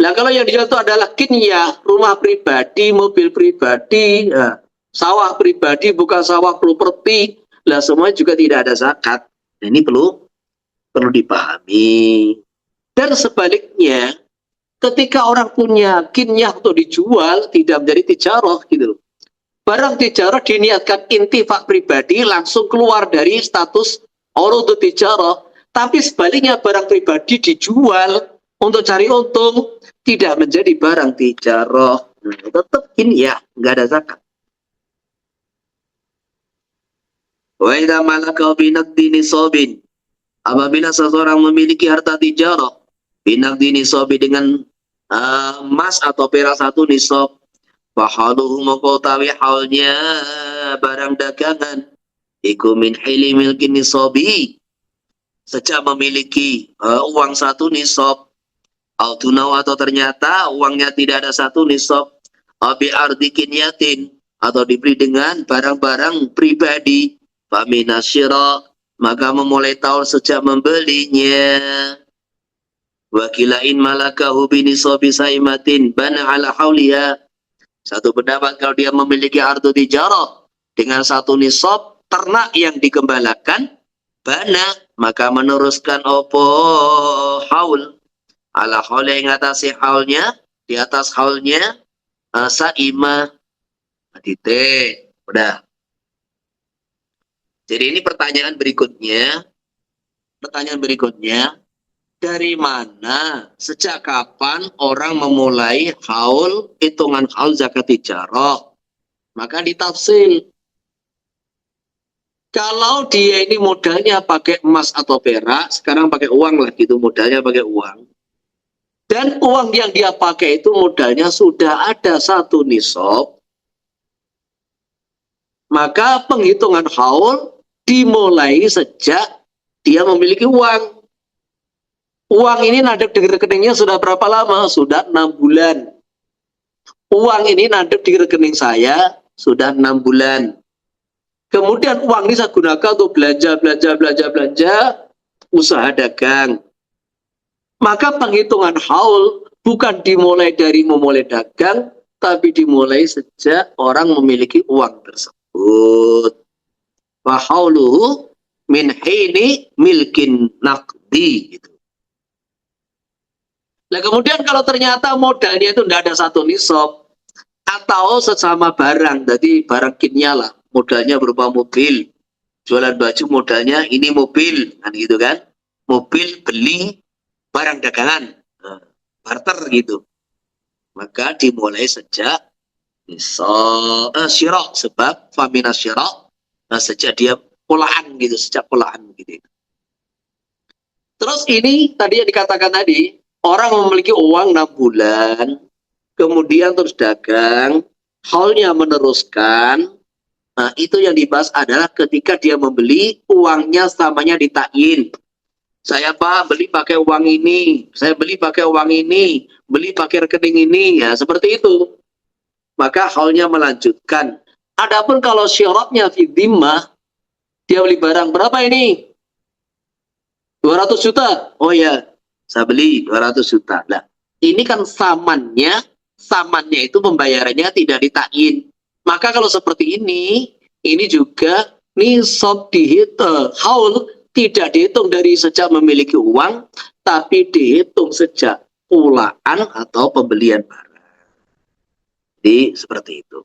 Nah kalau yang dijual itu adalah kinyah, rumah pribadi, mobil pribadi, ya. Sawah pribadi bukan sawah properti, lah semuanya juga tidak ada zakat. Nah, ini perlu dipahami. Dan sebaliknya, ketika orang punya kinyah untuk dijual, tidak menjadi tijarah gitu loh. Barang tijarah diniatkan intifak pribadi, langsung keluar dari status urudu tijarah. Tapi sebaliknya barang pribadi dijual untuk cari untung, tidak menjadi barang tijarah. Nah, tetap kinyah, nggak ada zakat. Wa idza malaka binaqdi nisabin, apabila seseorang memiliki harta tijarah binaqdi nisabi dengan emas atau perak satu nisab, fahaluhu maqtawi halnya barang dagangan iku min hili milki nisabi, sejak memiliki uang satu nisab, atau ternyata uangnya tidak ada satu nisab, abi ardi kinyatin, atau diberi dengan barang-barang pribadi, faminasyira, maka memulai tahun sejak membelinya. Wakilain malakahu binisabi saimatin bana ala hauliha. Satu pendapat kalau dia memiliki harta tijarah dengan satu nisab ternak yang dikembalakan, bana, maka meneruskan opo haul ala haul yang atasi haulnya, di atas haulnya saimah titik. Udah. Jadi ini pertanyaan berikutnya. Dari mana, sejak kapan orang memulai haul, hitungan haul zakat tijarah? Maka ditafsir. Kalau dia ini modalnya pakai emas atau perak, sekarang pakai uang lah gitu, modalnya pakai uang. Dan uang yang dia pakai itu modalnya sudah ada satu nisab, maka penghitungan haul dimulai sejak dia memiliki uang. Uang ini nadep di rekeningnya sudah berapa lama? Sudah 6 bulan. Uang ini nadep di rekening saya sudah 6 bulan. Kemudian uang ini saya gunakan untuk belanja, usaha dagang. Maka penghitungan haul bukan dimulai dari memulai dagang, tapi dimulai sejak orang memiliki uang tersebut. wa hauluhu min hini milkin naqdi gitu. Nah, kemudian kalau ternyata modalnya itu tidak ada satu nisab atau sesama barang, jadi barang kimia lah, modalnya berupa mobil, jualan baju modalnya ini mobil, kan gitu kan? Mobil beli barang dagangan, barter gitu. Maka dimulai sejak syirah, sebab famina syirah, sejak dia polaan gitu, sejak polaan gitu. Terus ini tadi yang dikatakan tadi, orang memiliki uang 6 bulan, kemudian terus dagang, haulnya meneruskan. Nah, itu yang dibahas adalah ketika dia membeli, uangnya samanya ditakyin. Saya Pak beli pakai uang ini, saya beli pakai uang ini, beli pakai rekening ini, ya seperti itu. Maka haulnya melanjutkan. Adapun kalau syaratnya fi dhimmah, dia beli barang berapa ini? 200 juta. Oh ya, saya beli 200 juta. Nah, ini kan samannya itu pembayarannya tidak ditakyin. Maka kalau seperti ini juga nisab dihitung, haul tidak dihitung dari sejak memiliki uang, tapi dihitung sejak pulaan atau pembelian barang. Jadi seperti itu.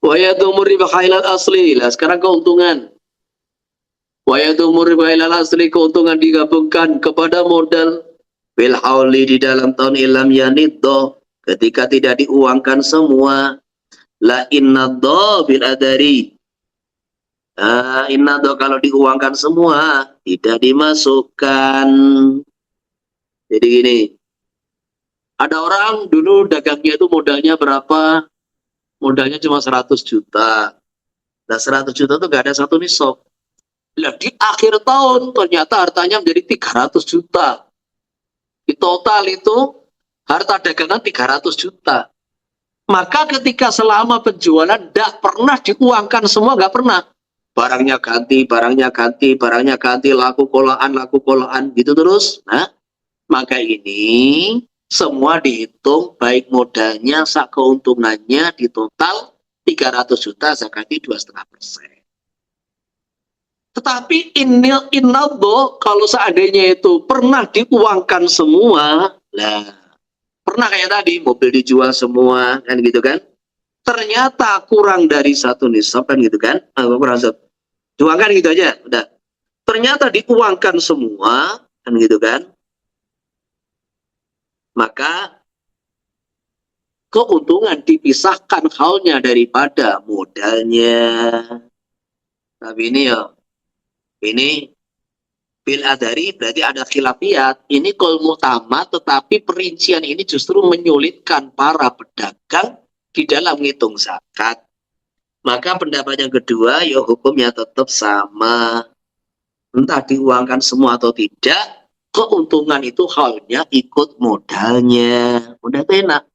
Wa yadumur riba khailal asli. Lah sekarang keuntungan. Wa yadumur riba khailal asli, keuntungan digabungkan kepada modal bil hauli di dalam tahun ilam yaniddo, ketika tidak diuangkan semua. La innaddo bil adari. Innaddo kalau diuangkan semua tidak dimasukkan. Jadi gini, ada orang dulu dagangnya itu modalnya berapa? Modalnya cuma 100 juta. Nah 100 juta itu gak ada satu nisab. Nah, di akhir tahun ternyata hartanya menjadi 300 juta. Di total itu harta dagangan 300 juta. Maka ketika selama penjualan tidak pernah diuangkan semua, nggak pernah. Barangnya ganti, barangnya ganti, barangnya ganti, laku kolaan, gitu terus. Nah, maka ini semua dihitung, baik modalnya, sak keuntungannya, di total 300 juta, zakati 2,5%. Tetapi innaldo kalau seandainya itu pernah diuangkan semua, lah pernah kayak tadi mobil dijual semua kan gitu kan, ternyata kurang dari satu nisab kan gitu kan, kurang satu, diuangkan gitu aja, udah. Ternyata diuangkan semua kan gitu kan, maka keuntungan dipisahkan halnya daripada modalnya. Tapi ini ya, ini bil adari berarti ada khilafiyat. Ini qaul mu'tamad, tetapi perincian ini justru menyulitkan para pedagang di dalam ngitung zakat. Maka pendapat yang kedua, ya hukumnya tetap sama. Entah diuangkan semua atau tidak, keuntungan itu halnya ikut modalnya. Udah enak.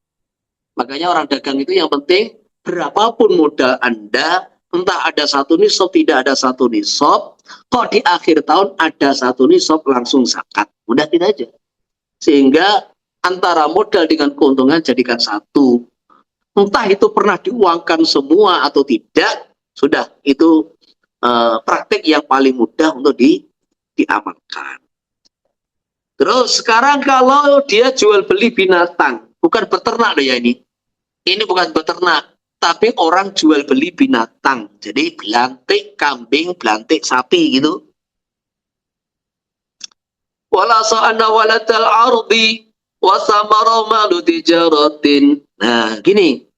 Makanya orang dagang itu yang penting berapapun modal Anda, entah ada satu nisab, tidak ada satu nisab, kok di akhir tahun ada satu nisab langsung zakat. Mudah tidak aja. Sehingga antara modal dengan keuntungan jadikan satu. Entah itu pernah diuangkan semua atau tidak, sudah itu praktik yang paling mudah untuk diamalkan. Terus sekarang kalau dia jual beli binatang, bukan beternak ya ini. Ini bukan beternak, tapi orang jual beli binatang. Jadi belantik kambing, belantik sapi gitu. Wala sa'ana walatal ardi wa samara malu tijaratin. Nah, gini.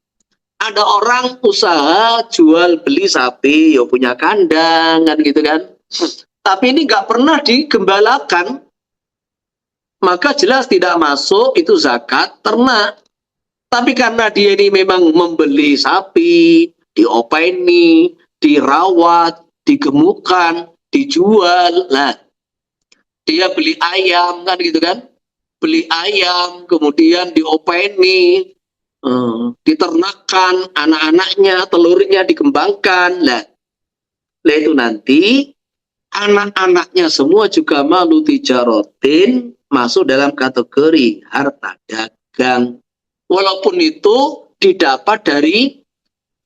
Ada orang usaha jual beli sapi, ya punya kandang kan gitu kan. Tapi ini nggak pernah digembalakan. Maka jelas tidak masuk itu zakat ternak. Tapi karena dia ini memang membeli sapi, diopeni, dirawat, digemukkan, dijual. Nah, dia beli ayam kan gitu kan. Beli ayam, kemudian diopeni, diternakan, anak-anaknya, telurnya dikembangkan. Lah itu nanti anak-anaknya semua juga malu tijarotin, masuk dalam kategori harta dagang. Walaupun itu didapat dari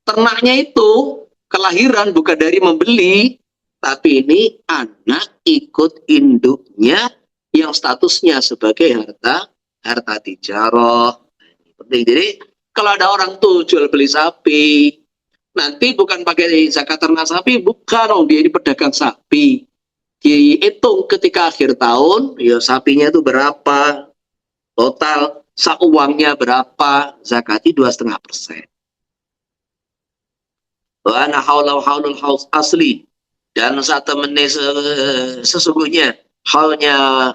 ternaknya itu, kelahiran bukan dari membeli, tapi ini anak ikut induknya yang statusnya sebagai harta tijarah. Penting. Jadi kalau ada orang tuh jual beli sapi, nanti bukan pakai zakat ternak sapi, bukan, oh dia ini pedagang sapi. Dihitung ketika akhir tahun, ya sapinya itu berapa, total uangnya berapa, zakati 2,5%. Wa ana haula haulul haus asli, dan saat temennya sesungguhnya halnya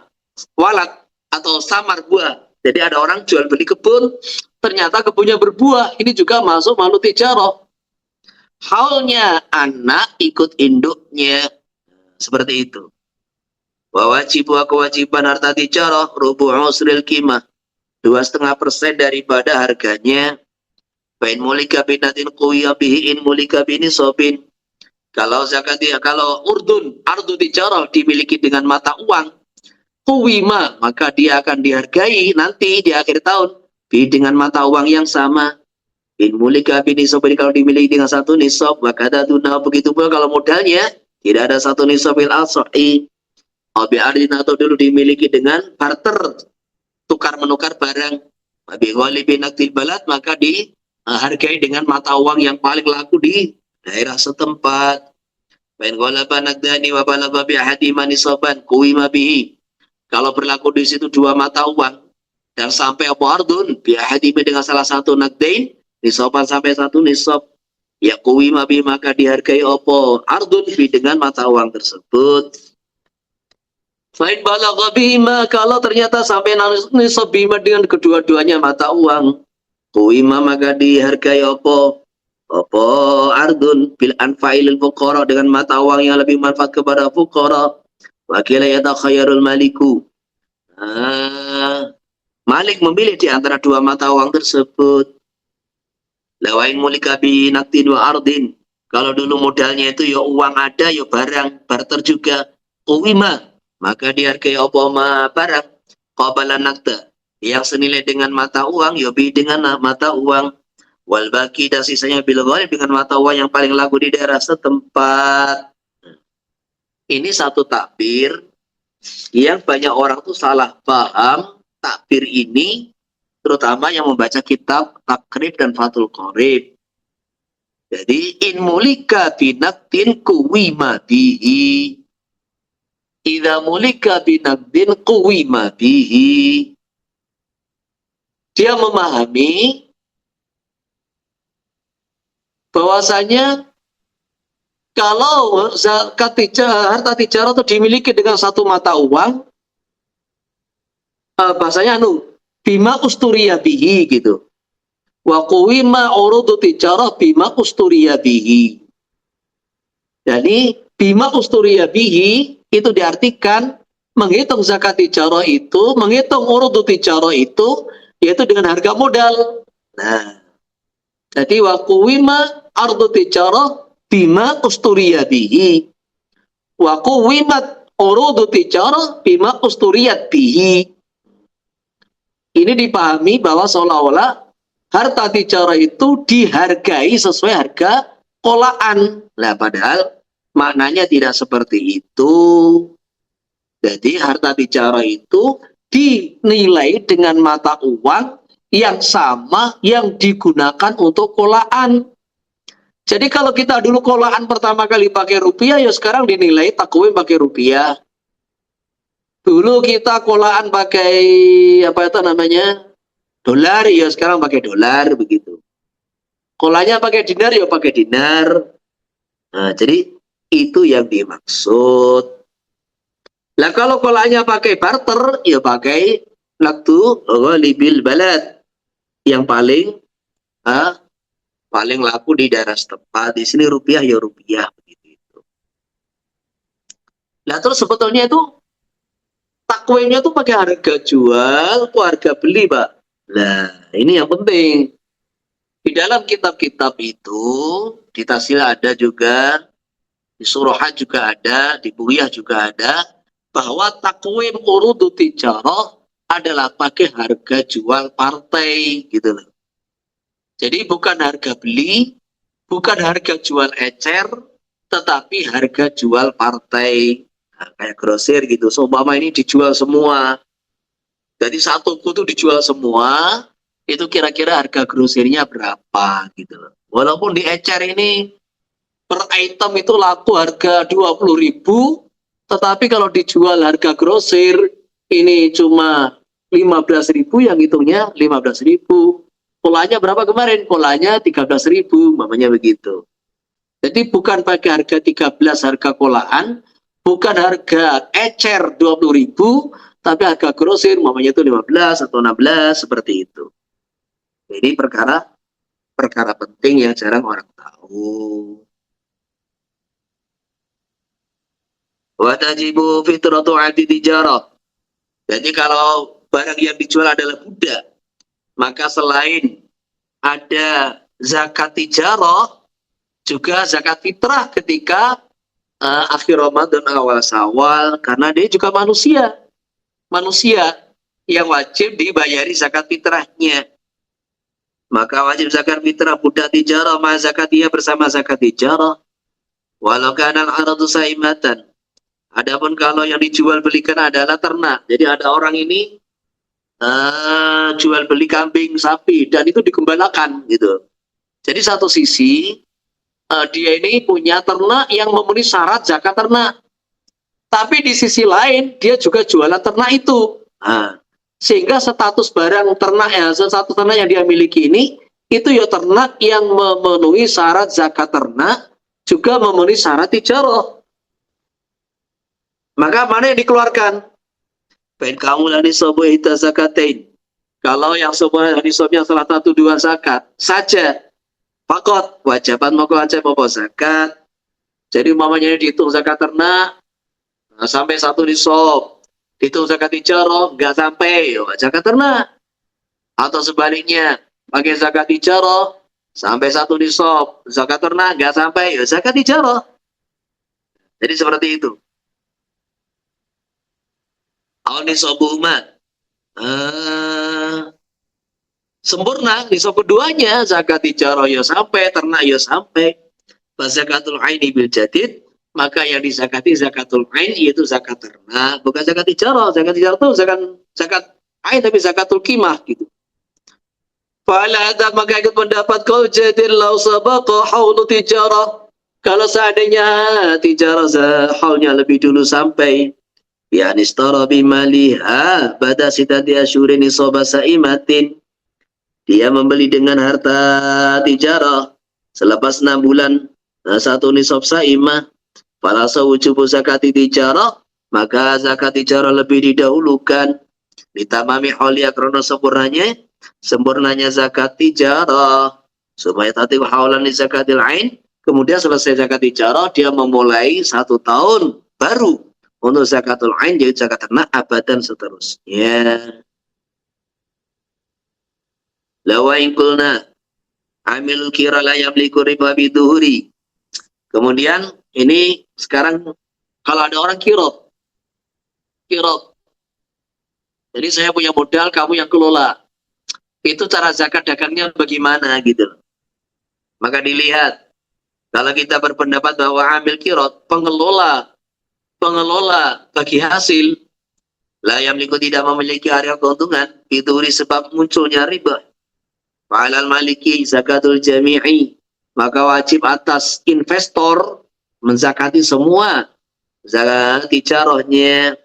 walat atau samar buah. Jadi ada orang jual beli kebun, ternyata kebunnya berbuah, ini juga masuk malu tijarah. Halnya anak ikut induknya, seperti itu. Wa wajibu kewajiban harta tijarah rubu' usril qimah, 2,5% daripada harganya. Bain mulika binatin quwiya bihi in mulika binisobin. Kalau zakatnya, kalau urdun, ardu tijarah dimiliki dengan mata uang, kuwima, maka dia akan dihargai nanti di akhir tahun dengan mata uang yang sama. In mulika binisobin, kalau dimiliki dengan satu nisab, maka ada tuna, begitu pula kalau modalnya tidak ada satu nisab bil asai. Atau dulu dimiliki dengan barter, tukar menukar barang. Abi ghalibin aktil balad, maka dihargai dengan mata uang yang paling laku di daerah setempat. Bain ghalaba nagdani wa balagha bi ahadi manisaban kuwima bihi. Kalau berlaku di situ dua mata uang dan sampai ardun bi ahadi dengan salah satu nagdain, nisaban sampai satu nisab, ya kuwima bihi, maka dihargai ardun bi dengan mata uang tersebut. Fain balagha bima, kalau ternyata sampai nisab bima dengan kedua-duanya mata uang, kuwima, maka dihargai ardun bil anfa'ilil fuqara, dengan mata uang yang lebih manfaat kepada fuqara. Wakila yatakhayyarul maliku, Malik memilih di antara dua mata uang tersebut. Lawain mulika bi naktin wa ardin, kalau dulu modalnya itu ya uang ada, ya barang barter juga, kuwima, maka dihargai barang qabala nakta, yang senilai dengan mata uang, yobi dengan mata uang, wal baki, dan sisanya bil ghalib dengan mata uang yang paling laku di daerah setempat. Ini satu takbir yang banyak orang tuh salah paham takbir ini, terutama yang membaca kitab Takrib dan Fathul Qorib. Jadi in mulika binaktin kuwima bihi, idza mulika binaktin kuwima bihi. Dia memahami bahwasanya kalau harta tijarah itu dimiliki dengan satu mata uang, bahasanya bima usturiya bihi gitu. Wa quwima urudu tijarah bima usturiya bihi. Jadi bima usturiya bihi itu diartikan menghitung zakat tijarah itu, menghitung urudu tijarah itu, yaitu dengan harga modal. Nah, jadi wa quwima ardu tijarah bima usturiya bihi. Wa quwimat urudu tijarah bima usturiyat bihi. Ini dipahami bahwa seolah-olah harta tijarah itu dihargai sesuai harga kolaan. Nah, padahal maknanya tidak seperti itu. Jadi harta tijarah itu dinilai dengan mata uang yang sama yang digunakan untuk kolaan. Jadi kalau kita dulu kolaan pertama kali pakai rupiah, ya sekarang dinilai takwim pakai rupiah. Dulu kita kolaan pakai dolar, ya sekarang pakai dolar, begitu. Kolanya pakai dinar, ya pakai dinar. Nah, jadi itu yang dimaksud. Nah, kalau kolanya pakai barter, ya pakai naktu ghalibil balad, yang paling laku di daerah setempat. Di sini rupiah, ya rupiah, begitu. Nah, terus sebetulnya itu takwimnya tuh pakai harga jual, harga beli, Pak. Nah, ini yang penting. Di dalam kitab-kitab itu, di Tasil ada juga, di Surohat juga ada, di Bughiyah juga ada, bahwa takwim urudu tijarah adalah pakai harga jual partai, gitu loh. Jadi bukan harga beli, bukan harga jual ecer, tetapi harga jual partai. Nah, kayak grosir gitu. Seumpama ini dijual semua. Jadi satu buku itu dijual semua, itu kira-kira harga grosirnya berapa gitu loh. Walaupun di ecer ini per item itu laku harga 20.000, tetapi kalau dijual harga grosir ini cuma 15.000, yang hitungnya 15.000. Polanya berapa kemarin? Polanya 13.000, mamanya begitu. Jadi bukan pakai harga 13 harga kolaan, bukan harga ecer 20.000, tapi harga grosir mamanya itu 15 atau 16 seperti itu. Jadi perkara penting yang jarang orang tahu. Wa tajibu fitratu adi tijarah. Jadi kalau barang yang dijual adalah budak, maka selain ada zakat tijarah, juga zakat fitrah ketika akhir Ramadan awal Syawal, karena dia juga manusia yang wajib dibayari zakat fitrahnya. Maka wajib zakat fitrah budak tijarah ma zakatnya bersama zakat tijarah. Walau kana al-aradu saimatan. Adapun kalau yang dijual belikan adalah ternak. Jadi ada orang ini jual beli kambing, sapi, dan itu digembalakan gitu. Jadi satu sisi dia ini punya ternak yang memenuhi syarat zakat ternak. Tapi di sisi lain dia juga jualan ternak itu. Nah, sehingga status barang ternak status ternak yang dia miliki ini itu ya ternak yang memenuhi syarat zakat ternak, juga memenuhi syarat tijarah. Maka mana yang dikeluarkan? Bain kamu lani sobo ita zakatain. Kalau yang sebuah nisabnya salah satu dua zakat saja, fakot wajiban moko aja mau zakat. Jadi umpamanya dihitung zakat ternak sampai satu nisab, dihitung zakat tijarah nggak sampai, zakat ternak. Atau sebaliknya, pakai zakat tijarah sampai satu nisab, zakat ternak nggak sampai, zakat tijarah. Jadi seperti itu. Al nisabuhuma sempurna nisab keduanya, zakat tijarah ya sampai, ternak ya sampai. Zakatul aini bil jadid, maka yang dizakati zakatul ain, yaitu zakat ternak, bukan zakat tijarah. Zakat tijarah itu zakat ain, tapi zakatul qimah gitu. Fala ada, maka ikut pendapat kau jadil lau sabaqa haulu tijarah. Kalau seandainya tijarah haulnya lebih dulu sampai, ya nistara bimaliha pada sitati asyurin nisaba saimatin, dia membeli dengan harta tijarah selepas 6 bulan satu nisab saimah, pada sewujubu zakat tijarah, maka zakat tijarah lebih didahulukan ditamami haulia karena sempurnanya zakat tijarah, supaya tati haulan li zakatil ain. Kemudian selesai zakat tijarah, dia memulai 1 tahun baru untuk zakatul ain, yaitu zakat ternak, abadan seterusnya. Lawa ingkulna amil kira la yamliku riba biduhuri. Kemudian ini sekarang kalau ada orang kirot. Jadi saya punya modal, kamu yang kelola. Itu cara zakat dagangnya bagaimana gitu. Maka dilihat, kalau kita berpendapat bahwa amil kirot, pengelola bagi hasil, la yamliku tidak memiliki area keuntungan, itu sebab munculnya riba. Fa'alal maliki zakatul jami'i, maka wajib atas investor menzakati semua zakat tijarahnya.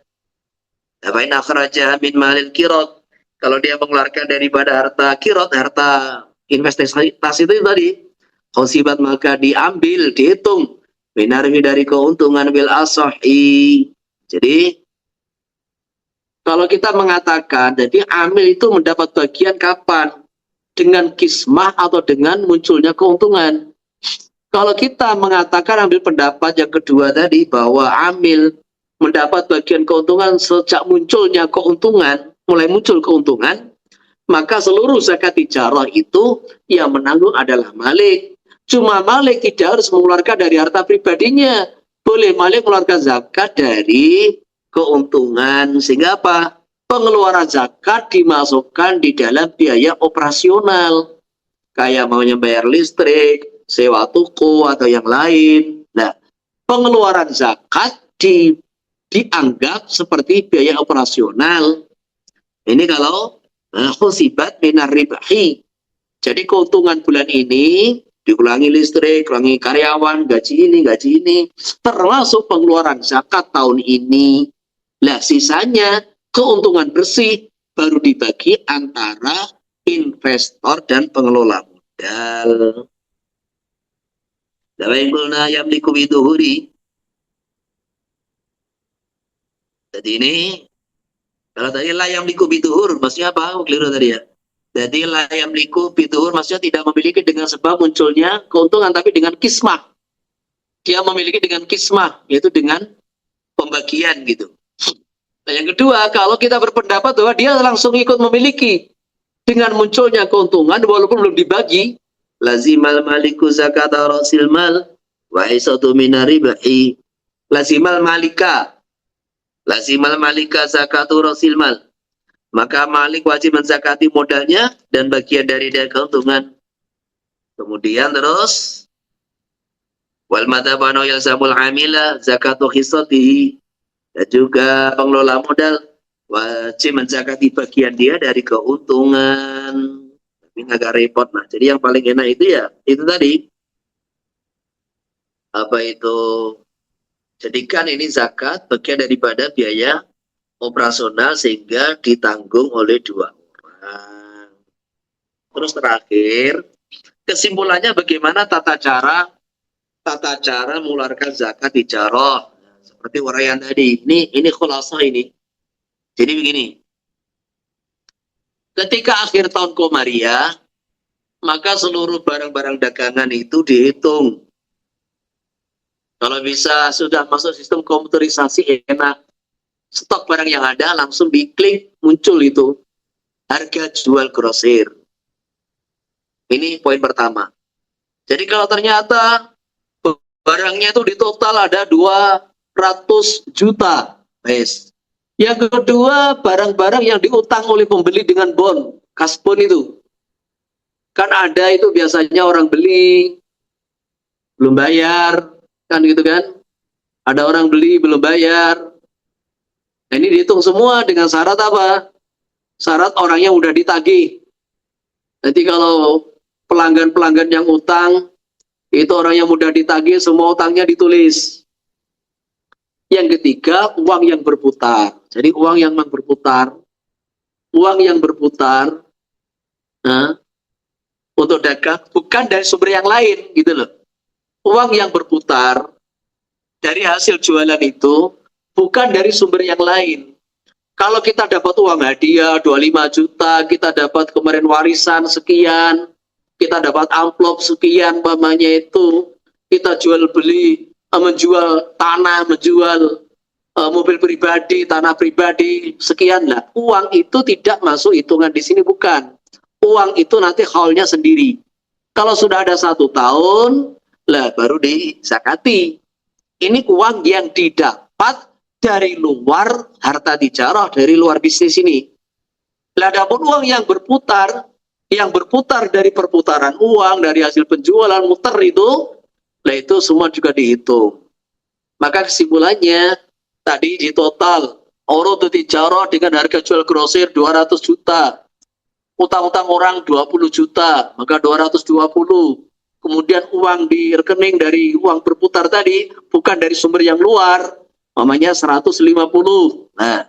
Apain akhraja min malil kirot, kalau dia mengeluarkan daripada harta kirot, harta investasi itu tadi, khosibat, maka diambil, dihitung minarfi dari keuntungan bil asahi. Jadi kalau kita mengatakan, jadi amil itu mendapat bagian kapan? Dengan kismah atau dengan munculnya keuntungan. Kalau kita mengatakan ambil pendapat yang kedua tadi, bahwa amil mendapat bagian keuntungan sejak munculnya keuntungan, mulai muncul keuntungan, maka seluruh zakat tijarah itu yang menanggung adalah malik. Cuma malik tidak harus mengeluarkan dari harta pribadinya. Boleh malik mengeluarkan zakat dari keuntungan. Sehingga apa? Pengeluaran zakat dimasukkan di dalam biaya operasional. kayak maunya bayar listrik, sewa toko atau yang lain. Nah, pengeluaran zakat dianggap seperti biaya operasional. Ini kalau khusibat minar ribahi. Jadi keuntungan bulan ini dikurangi listrik, kurangi karyawan, gaji ini, termasuk pengeluaran zakat tahun ini. Lah sisanya keuntungan bersih baru dibagi antara investor dan pengelola modal. Dalam qulna yamliku biduhuri. Jadi ini kalau tadi la yamliku biduhur maksudnya apa? Keliru tadi ya. Jadi la yamliku biduhur maksudnya tidak memiliki dengan sebab munculnya keuntungan, tapi dengan kismah. Dia memiliki dengan kismah, yaitu dengan pembagian gitu. Nah, yang kedua, kalau kita berpendapat bahwa dia langsung ikut memiliki dengan munculnya keuntungan walaupun belum dibagi, lazimal maliku zakata rasil mal wa isatu minaribahi. Lazimal malika zakatu rasil mal. Maka malik wajib menzakati modalnya dan bagian dari dia keuntungan. Kemudian terus wal madhabano yalzamul amila zakatu khisatihi. Dan juga pengelola modal wajib menzakati bagian dia dari keuntungan. Ini agak repot. Nah, jadi yang paling enak itu ya itu tadi. Apa itu? Jadikan ini zakat bagian daripada biaya operasional sehingga ditanggung oleh dua orang. Terus terakhir, kesimpulannya bagaimana tata cara mengeluarkan zakat ijarah. Seperti uraian tadi. Ini khulasah ini. Jadi begini. Ketika akhir tahun Komariah, maka seluruh barang-barang dagangan itu dihitung. Kalau bisa sudah masuk sistem komputerisasi enak. Stok barang yang ada langsung diklik muncul itu harga jual grosir. Ini poin pertama. Jadi kalau ternyata barangnya itu di total ada 200 juta. Yes. Yang kedua, barang-barang yang diutang oleh pembeli dengan bon, kasbon itu. Kan ada itu biasanya orang beli belum bayar, kan gitu kan? Ada orang beli belum bayar. Nah, ini dihitung semua dengan syarat apa? Syarat orangnya udah ditagih. Nanti kalau pelanggan-pelanggan yang utang, itu orang yang mudah ditagih, semua utangnya ditulis. Yang ketiga, uang yang berputar. Jadi uang yang berputar, nah, untuk dagang bukan dari sumber yang lain, gitu loh. Uang yang berputar dari hasil jualan itu bukan dari sumber yang lain. Kalau kita dapat uang hadiah 25 juta, kita dapat kemarin warisan sekian, kita dapat amplop sekian, umpamanya itu, kita jual beli, menjual tanah, menjual mobil pribadi, tanah pribadi, sekian lah. Uang itu tidak masuk hitungan di sini, bukan. Uang itu nanti haulnya sendiri. Kalau sudah ada 1 tahun, lah baru disakati. Ini uang yang didapat dari luar harta tijarah, dari luar bisnis ini. Lah adapun uang yang berputar dari perputaran uang, dari hasil penjualan muter itu, lah itu semua juga dihitung. Maka kesimpulannya tadi di total urud tijarah dengan harga jual grosir 200 juta. Utang-utang orang 20 juta, maka 220. Kemudian uang di rekening dari uang berputar tadi bukan dari sumber yang luar, namanya 150. Nah,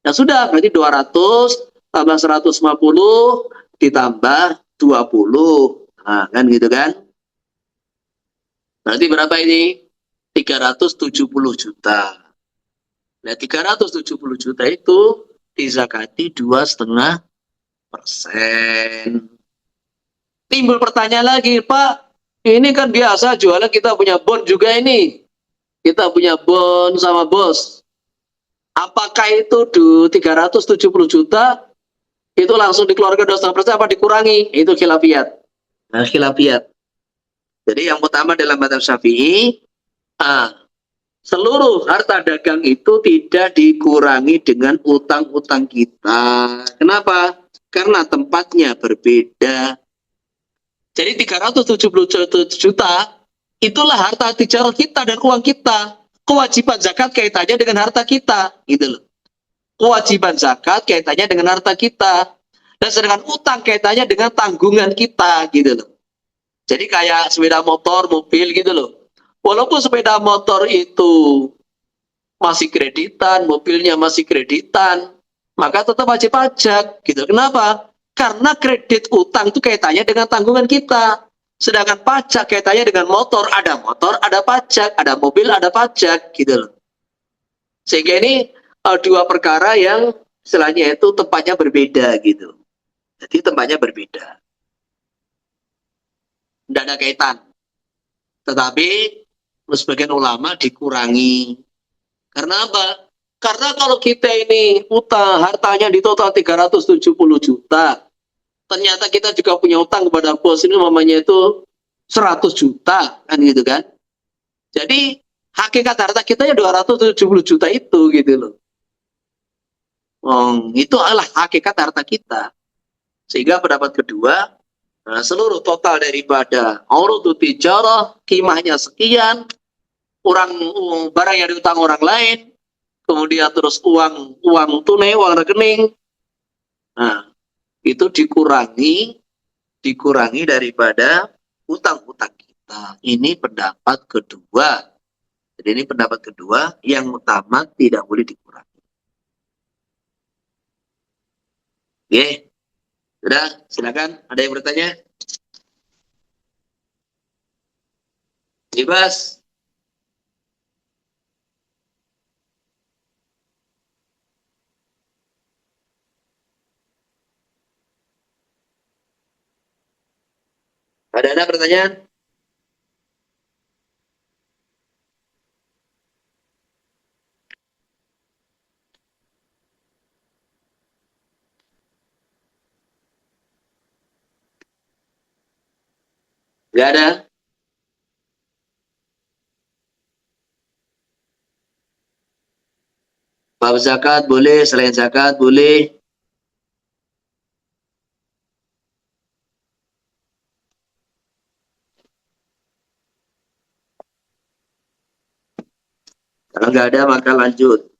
ya sudah, berarti 200 tambah 150 ditambah 20. Nah, kan gitu kan? Berarti berapa ini? 370 juta. Nah, 370 juta itu dizakati 2,5%. Timbul pertanyaan lagi, Pak, ini kan biasa jualan, kita punya bon juga ini. Kita punya bon sama bos. Apakah itu 370 juta itu langsung dikeluarkan 2,5% apa dikurangi? Itu khilafiyat. Nah, khilafiyat. Jadi yang pertama dalam mazhab Syafi'i, seluruh harta dagang itu tidak dikurangi dengan utang-utang kita. Kenapa? Karena tempatnya berbeda. Jadi 370 juta itulah harta tijarah kita dan uang kita. Kewajiban zakat kaitannya dengan harta kita, gitu loh. Kewajiban zakat kaitannya dengan harta kita. Dan sedangkan utang kaitannya dengan tanggungan kita, gitu loh. Jadi kayak sepeda motor, mobil gitu loh. Walaupun sepeda motor itu masih kreditan, mobilnya masih kreditan, maka tetap wajib pajak, gitu. Kenapa? Karena kredit utang itu kaitannya dengan tanggungan kita. Sedangkan pajak kaitannya dengan motor, ada pajak, ada mobil, ada pajak, gitu loh. Sehingga ini dua perkara yang istilahnya itu tempatnya berbeda, gitu. Jadi tempatnya berbeda. Tidak ada kaitan. Tetapi sebagian ulama dikurangi. Karena apa? Karena kalau kita ini utang hartanya di total 370 juta, ternyata kita juga punya utang kepada bos ini namanya itu 100 juta, kan gitu kan. Jadi hakikat harta kita ya 270 juta itu gitu loh. Itu adalah hakikat harta kita. Sehingga pendapat kedua, seluruh total daripada urudut tijarah, kimahnya sekian, barang yang diutang orang lain, kemudian terus uang tunai, uang rekening, nah itu dikurangi daripada utang-utang kita. Ini pendapat kedua. Jadi ini pendapat kedua, yang utama tidak boleh dikurangi. Oke, sudah, silakan. Ada yang bertanya? Bebas. Ada pertanyaan? Nggak ada? Bab zakat boleh, selain zakat boleh. Kalau nggak ada maka lanjut.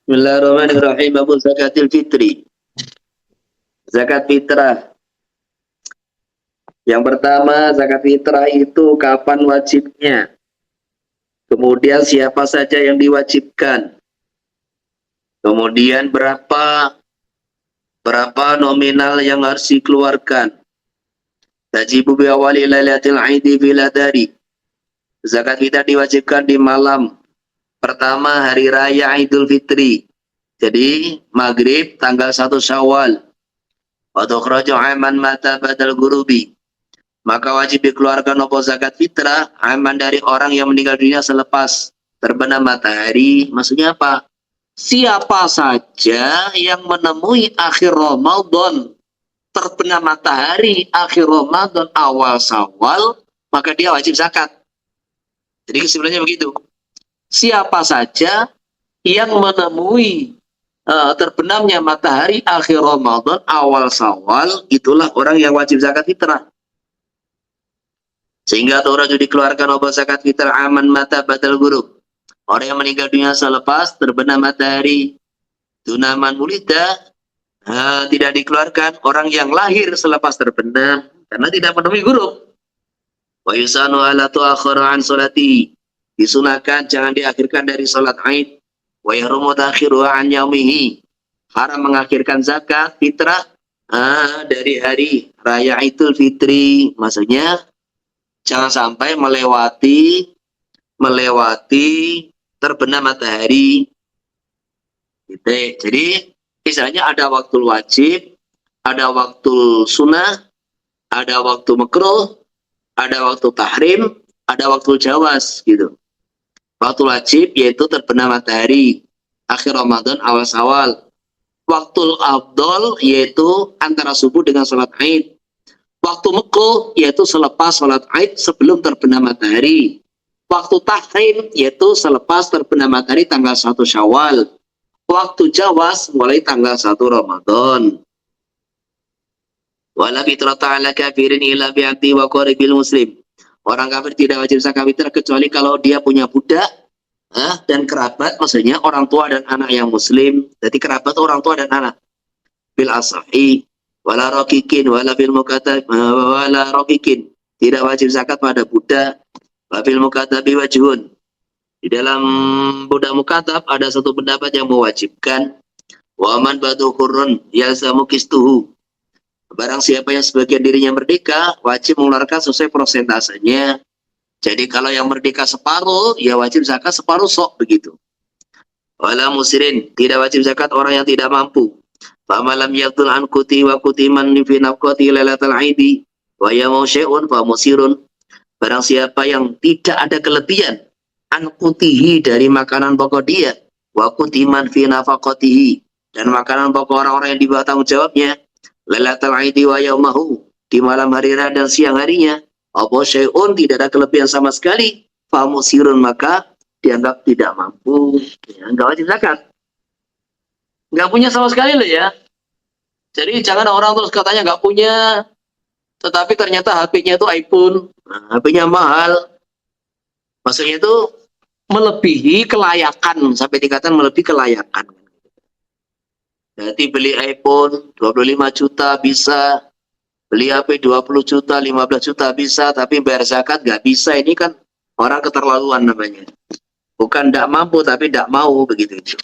Bismillahirrahmanirrahim. Babu zakatil fitri. Zakat fitrah. Yang pertama, zakat fitrah itu kapan wajibnya? Kemudian siapa saja yang diwajibkan? Kemudian berapa nominal yang harus dikeluarkan? Tajibu bi awali lailatul aidi bila dari. Zakat fitrah diwajibkan di malam pertama hari raya Idul Fitri. Jadi maghrib tanggal 1 Syawal. Wa tukhraju aman mata badal gurubi. Maka wajib dikeluarkan apa zakat fitrah aman dari orang yang meninggal dunia selepas terbenam matahari. Maksudnya apa? Siapa saja yang menemui akhir Ramadan, terbenam matahari akhir Ramadan awal Syawal, maka dia wajib zakat. Jadi kesimpulannya begitu. Siapa saja yang menemui terbenamnya matahari akhir Ramadan awal Syawal, itulah orang yang wajib zakat fitrah. Sehingga orang itu dikeluarkan obat zakat fitrah aman mata batal gurub. Orang yang meninggal dunia selepas terbenam matahari. Dunaman mulida tidak dikeluarkan orang yang lahir selepas terbenam karena tidak menemui gurub. Wa yusanu ala tu'akhara an solati. Disunahkan jangan diakhirkan dari salat Aid. Wa yahrumu ta'khiru an yaumihi. Haram mengakhirkan zakat fitrah dari hari raya Idul Fitri. Maksudnya jangan sampai melewati terbenam matahari. Gitu. Jadi misalnya ada waktu wajib, ada waktu sunnah, ada waktu makruh, ada waktu tahrim, ada waktu jawas gitu. Waktu wajib yaitu terbenam matahari akhir Ramadan awal Syawal. Waktu afdol yaitu antara subuh dengan salat Aid. Waktu mekruh yaitu selepas sholat Aid sebelum terbenam matahari. Waktu tahrim yaitu selepas terbenam matahari tanggal 1 Syawal. Waktu jawas mulai tanggal 1 Ramadan. Wala fitrata ala kafirin illa bi'ati wa qaribil muslim. Orang kafir tidak wajib zakat fitrah kecuali kalau dia punya budak dan kerabat, maksudnya orang tua dan anak yang muslim. Jadi kerabat orang tua dan anak. Bil asahi wala raqiqin wala fil mukatab wala raqiqin. Tidak wajib zakat pada budak. Wa fil mukatabi wajhun. Di dalam budak mukatab ada satu pendapat yang mewajibkan. Wa man badu qurrun yalzamu qistuhu. Barang siapa yang sebagian dirinya merdeka, wajib mengeluarkan sesuai persentasenya. Jadi kalau yang merdeka separuh, ya wajib zakat separuh sok begitu. Wala musirin, tidak wajib zakat orang yang tidak mampu. Famalam yaktul an kuti wa kutiman fi nafqati lailatal aidi wa yamu syai'un fa musirun. Barang siapa yang tidak ada kelebihan an kutihi dari makanan pokok dia, wa kutiman fi nafaqatihi dan makanan pokok orang-orang yang di bawah tanggung jawabnya, lailatul aidi wa yaumahu, di malam hari raya dan siang harinya, apa syai'un tidak ada kelebihan sama sekali, fa musirun maka dianggap tidak mampu, ya, enggak wajib zakat. Nggak punya sama sekali loh ya. Jadi jangan orang terus katanya nggak punya, tetapi ternyata HP-nya itu iPhone, HP-nya mahal. Maksudnya itu melebihi kelayakan, sampai tingkatan melebihi kelayakan. Jadi beli iPhone 25 juta bisa, beli HP 20 juta, 15 juta bisa, tapi bayar zakat nggak bisa. Ini kan orang keterlaluan namanya. Bukan tidak mampu, tapi tidak mau begitu itu.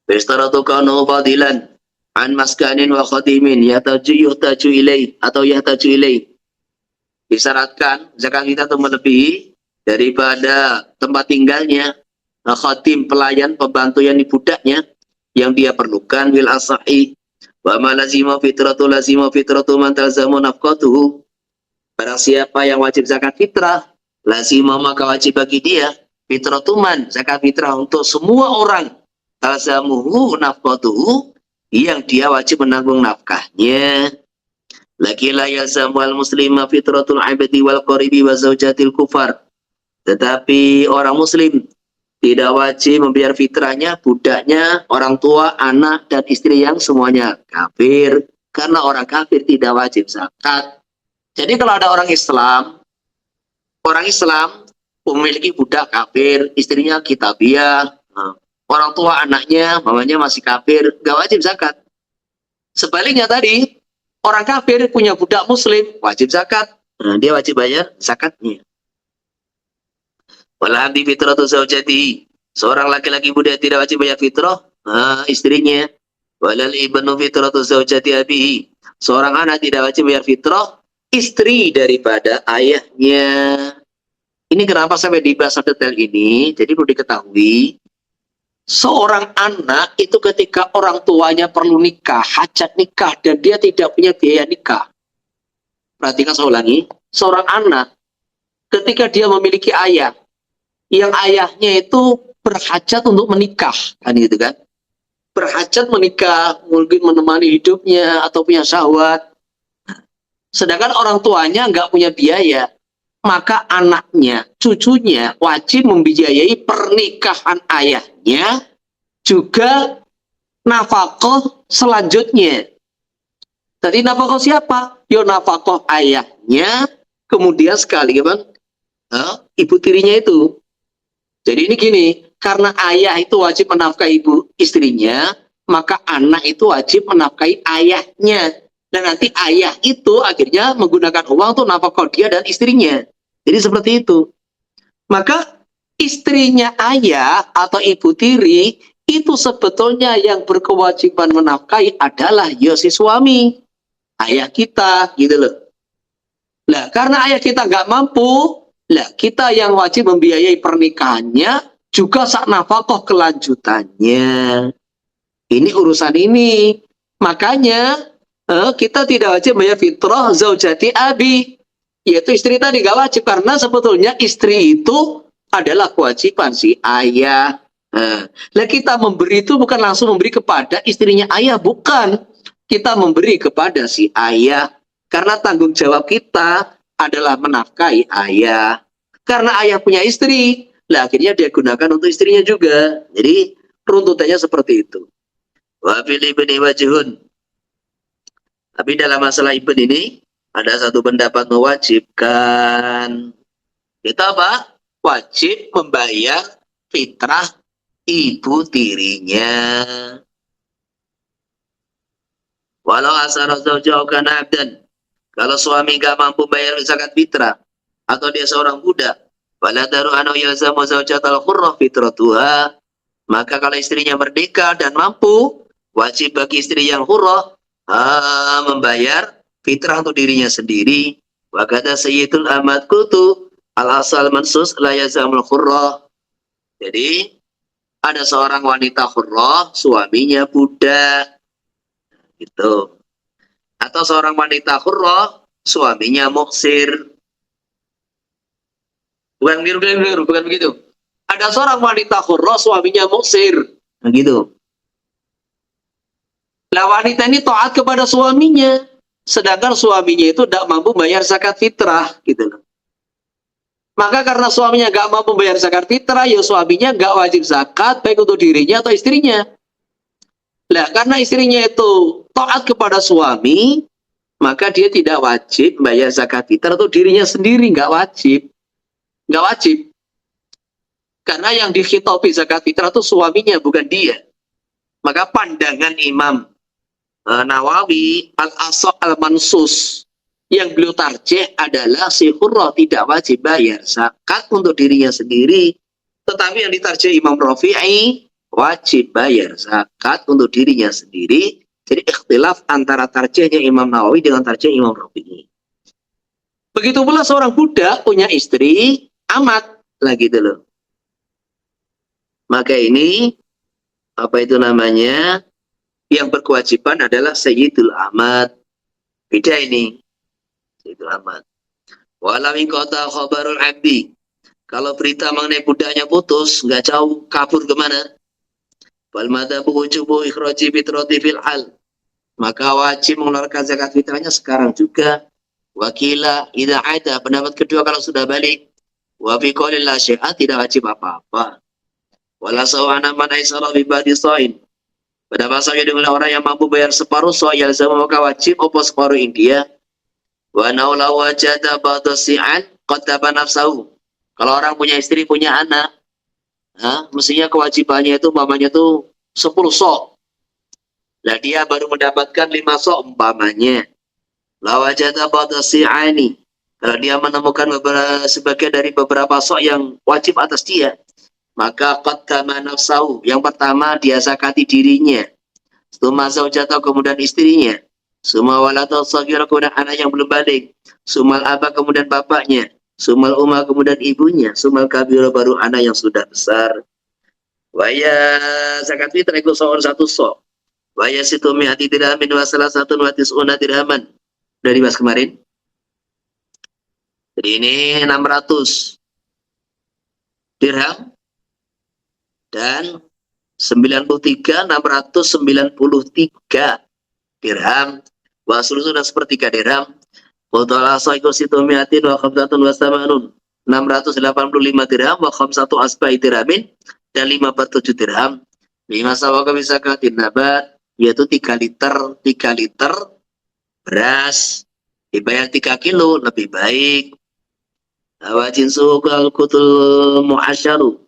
Bistaratu kanu fadilan an maskanin wa khatimin yuhtaju ilaih atau yahtaju ilaih. Disyaratkan zakat kita itu melebihi daripada tempat tinggalnya, khatim pelayan pembantu yang budaknya yang dia perlukan, wil asahi wa ma lazima fitratu man talzamu nafqatuhu. Barang siapa yang wajib zakat fitrah, lazima maka wajib bagi dia fitratuman, zakat fitrah untuk semua orang, talzamuhu nafqatuhu, yang dia wajib menanggung nafkahnya. Laki la yalzamu al muslima fitratul abdi wal qaribi wa zaujatil kufar. Tetapi orang muslim tidak wajib membayar fitrahnya budaknya, orang tua, anak dan istri yang semuanya kafir, karena orang kafir tidak wajib zakat. Jadi kalau ada orang Islam memiliki budak kafir, istrinya kitabiah, orang tua anaknya mamanya masih kafir, gak wajib zakat. Sebaliknya tadi, orang kafir punya budak muslim, wajib zakat. Dia wajib bayar zakatnya. Wala abdi fitratu zaujatihi. Seorang laki-laki budak tidak wajib bayar fitrah istrinya. Walal ibnu fitratu zaujati abihi. Seorang anak tidak wajib bayar fitrah istri daripada ayahnya. Ini kenapa sampai dibahas detail ini? Jadi perlu diketahui, seorang anak itu ketika orang tuanya perlu nikah, hajat nikah, dan dia tidak punya biaya nikah. Perhatikan saya ulangi, seorang anak ketika dia memiliki ayah, yang ayahnya itu berhajat untuk menikah, kan gitu kan? Berhajat menikah, mungkin menemani hidupnya atau punya syahwat. Sedangkan orang tuanya nggak punya biaya, maka anaknya, cucunya wajib membiayai pernikahan ayahnya, juga nafkah selanjutnya. Jadi nafkah siapa? Yo nafkah ayahnya, kemudian sekali kan, ibu tirinya itu. Jadi ini gini, karena ayah itu wajib menafkahi ibu istrinya, maka anak itu wajib menafkahi ayahnya. Dan nanti ayah itu akhirnya menggunakan uang untuk nafkah dia dan istrinya. Jadi seperti itu. Maka istrinya ayah atau ibu tiri itu sebetulnya yang berkewajiban menafkahi adalah ya si suami, ayah kita, gitu loh. Nah, karena ayah kita nggak mampu, lah kita yang wajib membiayai pernikahannya, juga sak nafkah kelanjutannya. Ini urusan ini. Makanya kita tidak wajib bayar fitrah zaujati abi, yaitu istri tadi nggak wajib, karena sebetulnya istri itu adalah kewajiban si ayah. Lah kita memberi itu bukan langsung memberi kepada istrinya ayah, bukan. kita memberi kepada si ayah. Karena tanggung jawab kita adalah menafkahi ayah. Karena ayah punya istri, lah akhirnya dia gunakan untuk istrinya juga. Jadi runtutannya seperti itu. Wa fil ibni wajhun. Tapi dalam masalah ibn ini ada satu pendapat mewajibkan. Itu apa? Wajib membayar fitrah ibu tirinya. Walau asara zawjah kana abdan. Kalau suami gak mampu bayar zakat fitrah atau dia seorang budak, wala daru anu yalzamu zawjatal khurrah fitratuha, maka kalau istrinya merdeka dan mampu, wajib bagi istri yang hurrah membayar fitrah untuk dirinya sendiri. Wa kata Sayyidul Ahmad Kutu al-asal mansus la yazamul khurrah. Jadi ada seorang wanita hurrah, suaminya budak. Gitu. Atau seorang wanita hurrah, suaminya muksir. Bukan begitu. Ada seorang wanita hurrah, suaminya muksir. Begitu. Nah, wanita ini taat kepada suaminya, sedangkan suaminya itu tidak mampu bayar zakat fitrah, gitu loh. Maka karena suaminya nggak mampu bayar zakat fitrah, ya suaminya nggak wajib zakat baik untuk dirinya atau istrinya. Nah, karena istrinya itu taat kepada suami, maka dia tidak wajib bayar zakat fitrah untuk dirinya sendiri, nggak wajib. Nggak wajib. Karena yang dikhitabi zakat fitrah itu suaminya, bukan dia. Maka pandangan Imam Nawawi al-Asaq al-Mansus yang beliau tarjih adalah si hurrah tidak wajib bayar zakat untuk dirinya sendiri, tetapi yang ditarjih Imam Rafi'i wajib bayar zakat untuk dirinya sendiri. Jadi ikhtilaf antara tarjihnya Imam Nawawi dengan tarjih Imam Rafi'i. Begitu pula seorang budak punya istri amat lah gitu loh. Maka ini apa itu namanya? Yang berkewajiban adalah Sayyidul Ahmad. Beda ini. Sayyidul Ahmad. Walau kota khabarul abdi. Kalau berita mengenai budaknya putus, nggak jauh kabur kemana? Wal madhabu wujubu ikhraji fitrati fil hal. Maka wajib mengeluarkan zakat fitrahnya sekarang juga. Wakila idza ada. Pendapat kedua kalau sudah balik. Wa fi qaulil la syai'a tidak wajib apa-apa. Wala sawana man aisara bi ba'di shain. Pada masanya dengan orang yang mampu bayar separuh soal sama maka wajib opo separuh India. Wa naula wajada ba'da si'an qaddaba nafsahu. Kalau orang punya istri, punya anak, mestinya kewajibannya itu umpamanya itu 10 sok. Lah dia baru mendapatkan 5 sok umpamanya. La wajada ba'da si'ani. Kalau dia menemukan sebagian dari beberapa sok yang wajib atas dia, maka qaddama nafsahu. Yang pertama dia zakati dirinya. Suma zaujatahu kemudian istrinya. Suma waladahu shaghira kemudian anak yang belum balik. Sumal aba kemudian bapaknya. Sumal umma kemudian ibunya. Sumal kabira baru anak yang sudah besar. Waya zakat fitrah itu seorang satu sok. Waya situ mi'ati dirhamin wa salah satu wa tis'una dirhaman. Dari bahas kemarin. Jadi ini 600 dirham dan 693 dirham wa sulusun sepertiga dirham wa ta'ala sa'iku situ mi'atin wa khamsatun wa samanun 685 dirham wa khamsatu asba'i dirhamin dan 57 dirham 5 sawaka bisakatin nabat yaitu 3 liter beras dibayar 3 kilo lebih baik. Wajin suhukal kutul mu'asyaru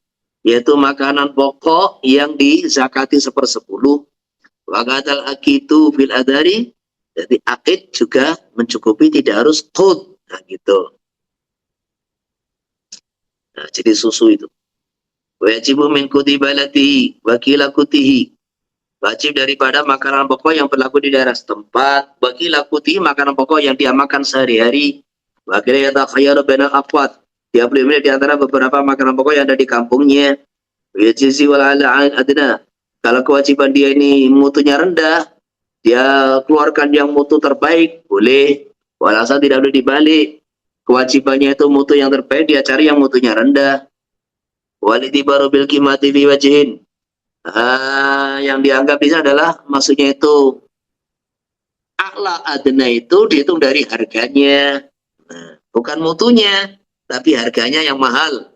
yaitu makanan pokok yang dizakati 1/10. Waqatal akitu fil adari, jadi akid juga mencukupi, tidak harus qut. Nah gitu. Nah, jadi susu itu. Wajibu min kutibalati wakila kutihi. Wajib daripada makanan pokok yang berlaku di daerah setempat. Wakila kutihi makanan pokok yang dia makan sehari-hari. Wakila yatakhayaru bainal aqwat. Dia boleh milih di antara beberapa makanan pokok yang ada di kampungnya. Yajizi wal ala adna. Kalau kewajiban dia ini mutunya rendah, dia keluarkan yang mutu terbaik, boleh. Walasa tidak boleh dibalik. Kewajibannya itu mutu yang terbaik, dia cari yang mutunya rendah. Walitibaru bil qimati fi wajhin. Yang dianggap bisa adalah maksudnya itu a'la adna itu dihitung dari harganya. Nah, bukan mutunya, tapi harganya yang mahal.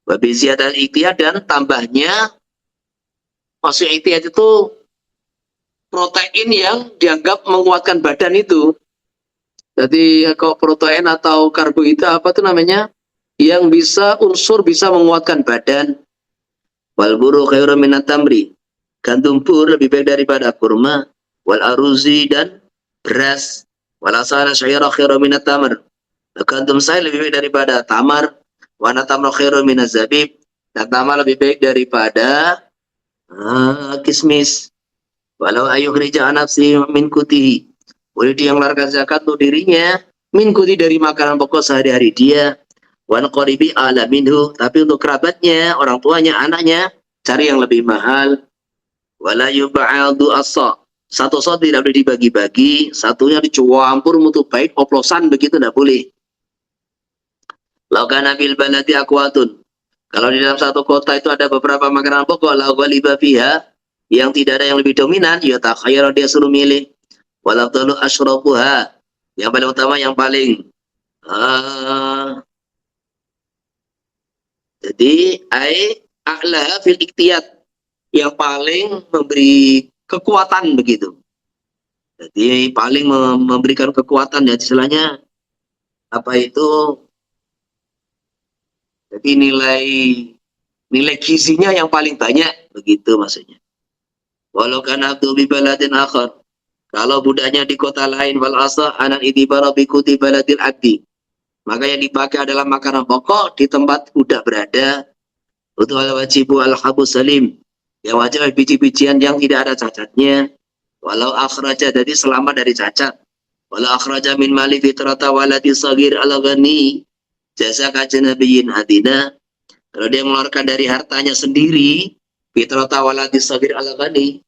Babi ziyadah ikhtiar dan tambahnya, maksud ikhtiar itu protein yang dianggap menguatkan badan itu. Jadi kalau protein atau karbohidrat apa itu namanya? Yang bisa unsur bisa menguatkan badan. Wal buru khairu minat tamri. Gandum pur lebih baik daripada kurma. Wal aruzi dan beras. Wal asara syairah khairu minat tamar. Gandum saya lebih baik daripada tamar. Wana tamar khairu minat zabib. Dan tamar lebih baik daripada kismis. Walau ayuh rija nafsi min kutihi. Boleh dia mengeluarkan zakat untuk dirinya. Min kuti dari makanan pokok sehari-hari dia. Wan qoribi ala minhu. Tapi untuk kerabatnya, orang tuanya, anaknya, cari yang lebih mahal. Wala yuba'adu asa. Satu so tidak boleh dibagi-bagi. Satunya dicampur mutu baik, oplosan begitu tidak boleh. Laukana bil baladi akwatun. Kalau di dalam satu kota itu ada beberapa makanan pokok, la ghaliba fiha, yang tidak ada yang lebih dominan, ya takhayyara dia suruh milih. Walau dulu asyrafuha, yang paling utama yang paling jadi a'la fil iktiyat, yang paling memberi kekuatan begitu. Jadi paling memberikan kekuatan ya istilahnya apa itu? Jadi nilai gizinya yang paling banyak begitu maksudnya. Walau kan abdu bi baladin akhar, kalau budaknya di kota lain, wal asa anan itibara bi kuti baladil abdi, maka yang dipakai adalah makanan pokok di tempat budak berada. Untuk al wajibu al habus salim, yang wajib biji-bijian yang tidak ada cacatnya. Walau akhraja, jadi selamat dari cacat. Walau akhraja min mali fitrata waladi sagir ala ghani jasa kajanabiyin adina, kalau dia mengeluarkan dari hartanya sendiri, fitrata waladi sagir ala ghani,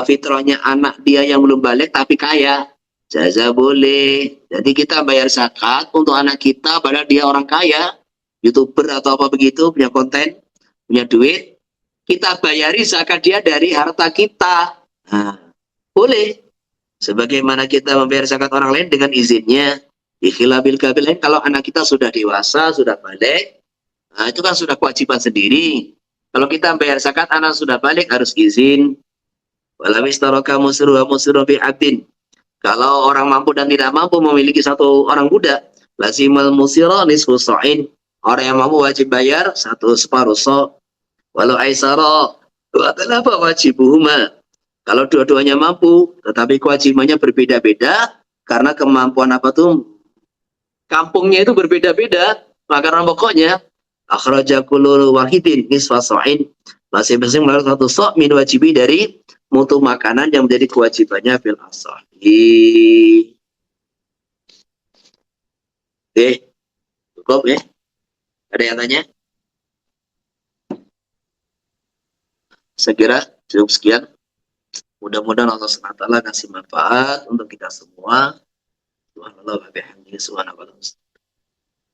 fitrahnya anak dia yang belum balik tapi kaya, jaza boleh. Jadi kita bayar zakat untuk anak kita padahal dia orang kaya, youtuber atau apa begitu, punya konten, punya duit, kita bayari zakat dia dari harta kita. Nah, boleh. Sebagaimana kita membayar zakat orang lain dengan izinnya. Ikhilabil kabilain, kalau anak kita sudah dewasa, sudah balik, nah itu kan sudah kewajiban sendiri. Kalau kita bayar zakat, anak sudah balik harus izin. Walawis taraka musru wa musru bi abdin. Kalau orang mampu dan tidak mampu memiliki satu orang budak, lazimal musira nisfu sa'in. Orang yang mampu wajib bayar satu separuh so'. Walau aisara, apa wajibuhuma. Kalau dua-duanya mampu, tetapi kewajibannya berbeda-beda, karena kemampuan apa tuh, kampungnya itu berbeda-beda, makanan pokoknya, akhraja kullu wahidin nisfa sa'in. Masing-masing melalui satu sok min wajibi dari mutu makanan yang menjadi kewajibannya fil asahi. Oke, cukup ya? Ada yang tanya? Saya kira cukup sekian. Mudah-mudahan Allah SWT kasih manfaat untuk kita semua. Subhanallah wa bihamdihi subhanallah.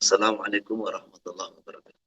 Assalamualaikum warahmatullahi wabarakatuh.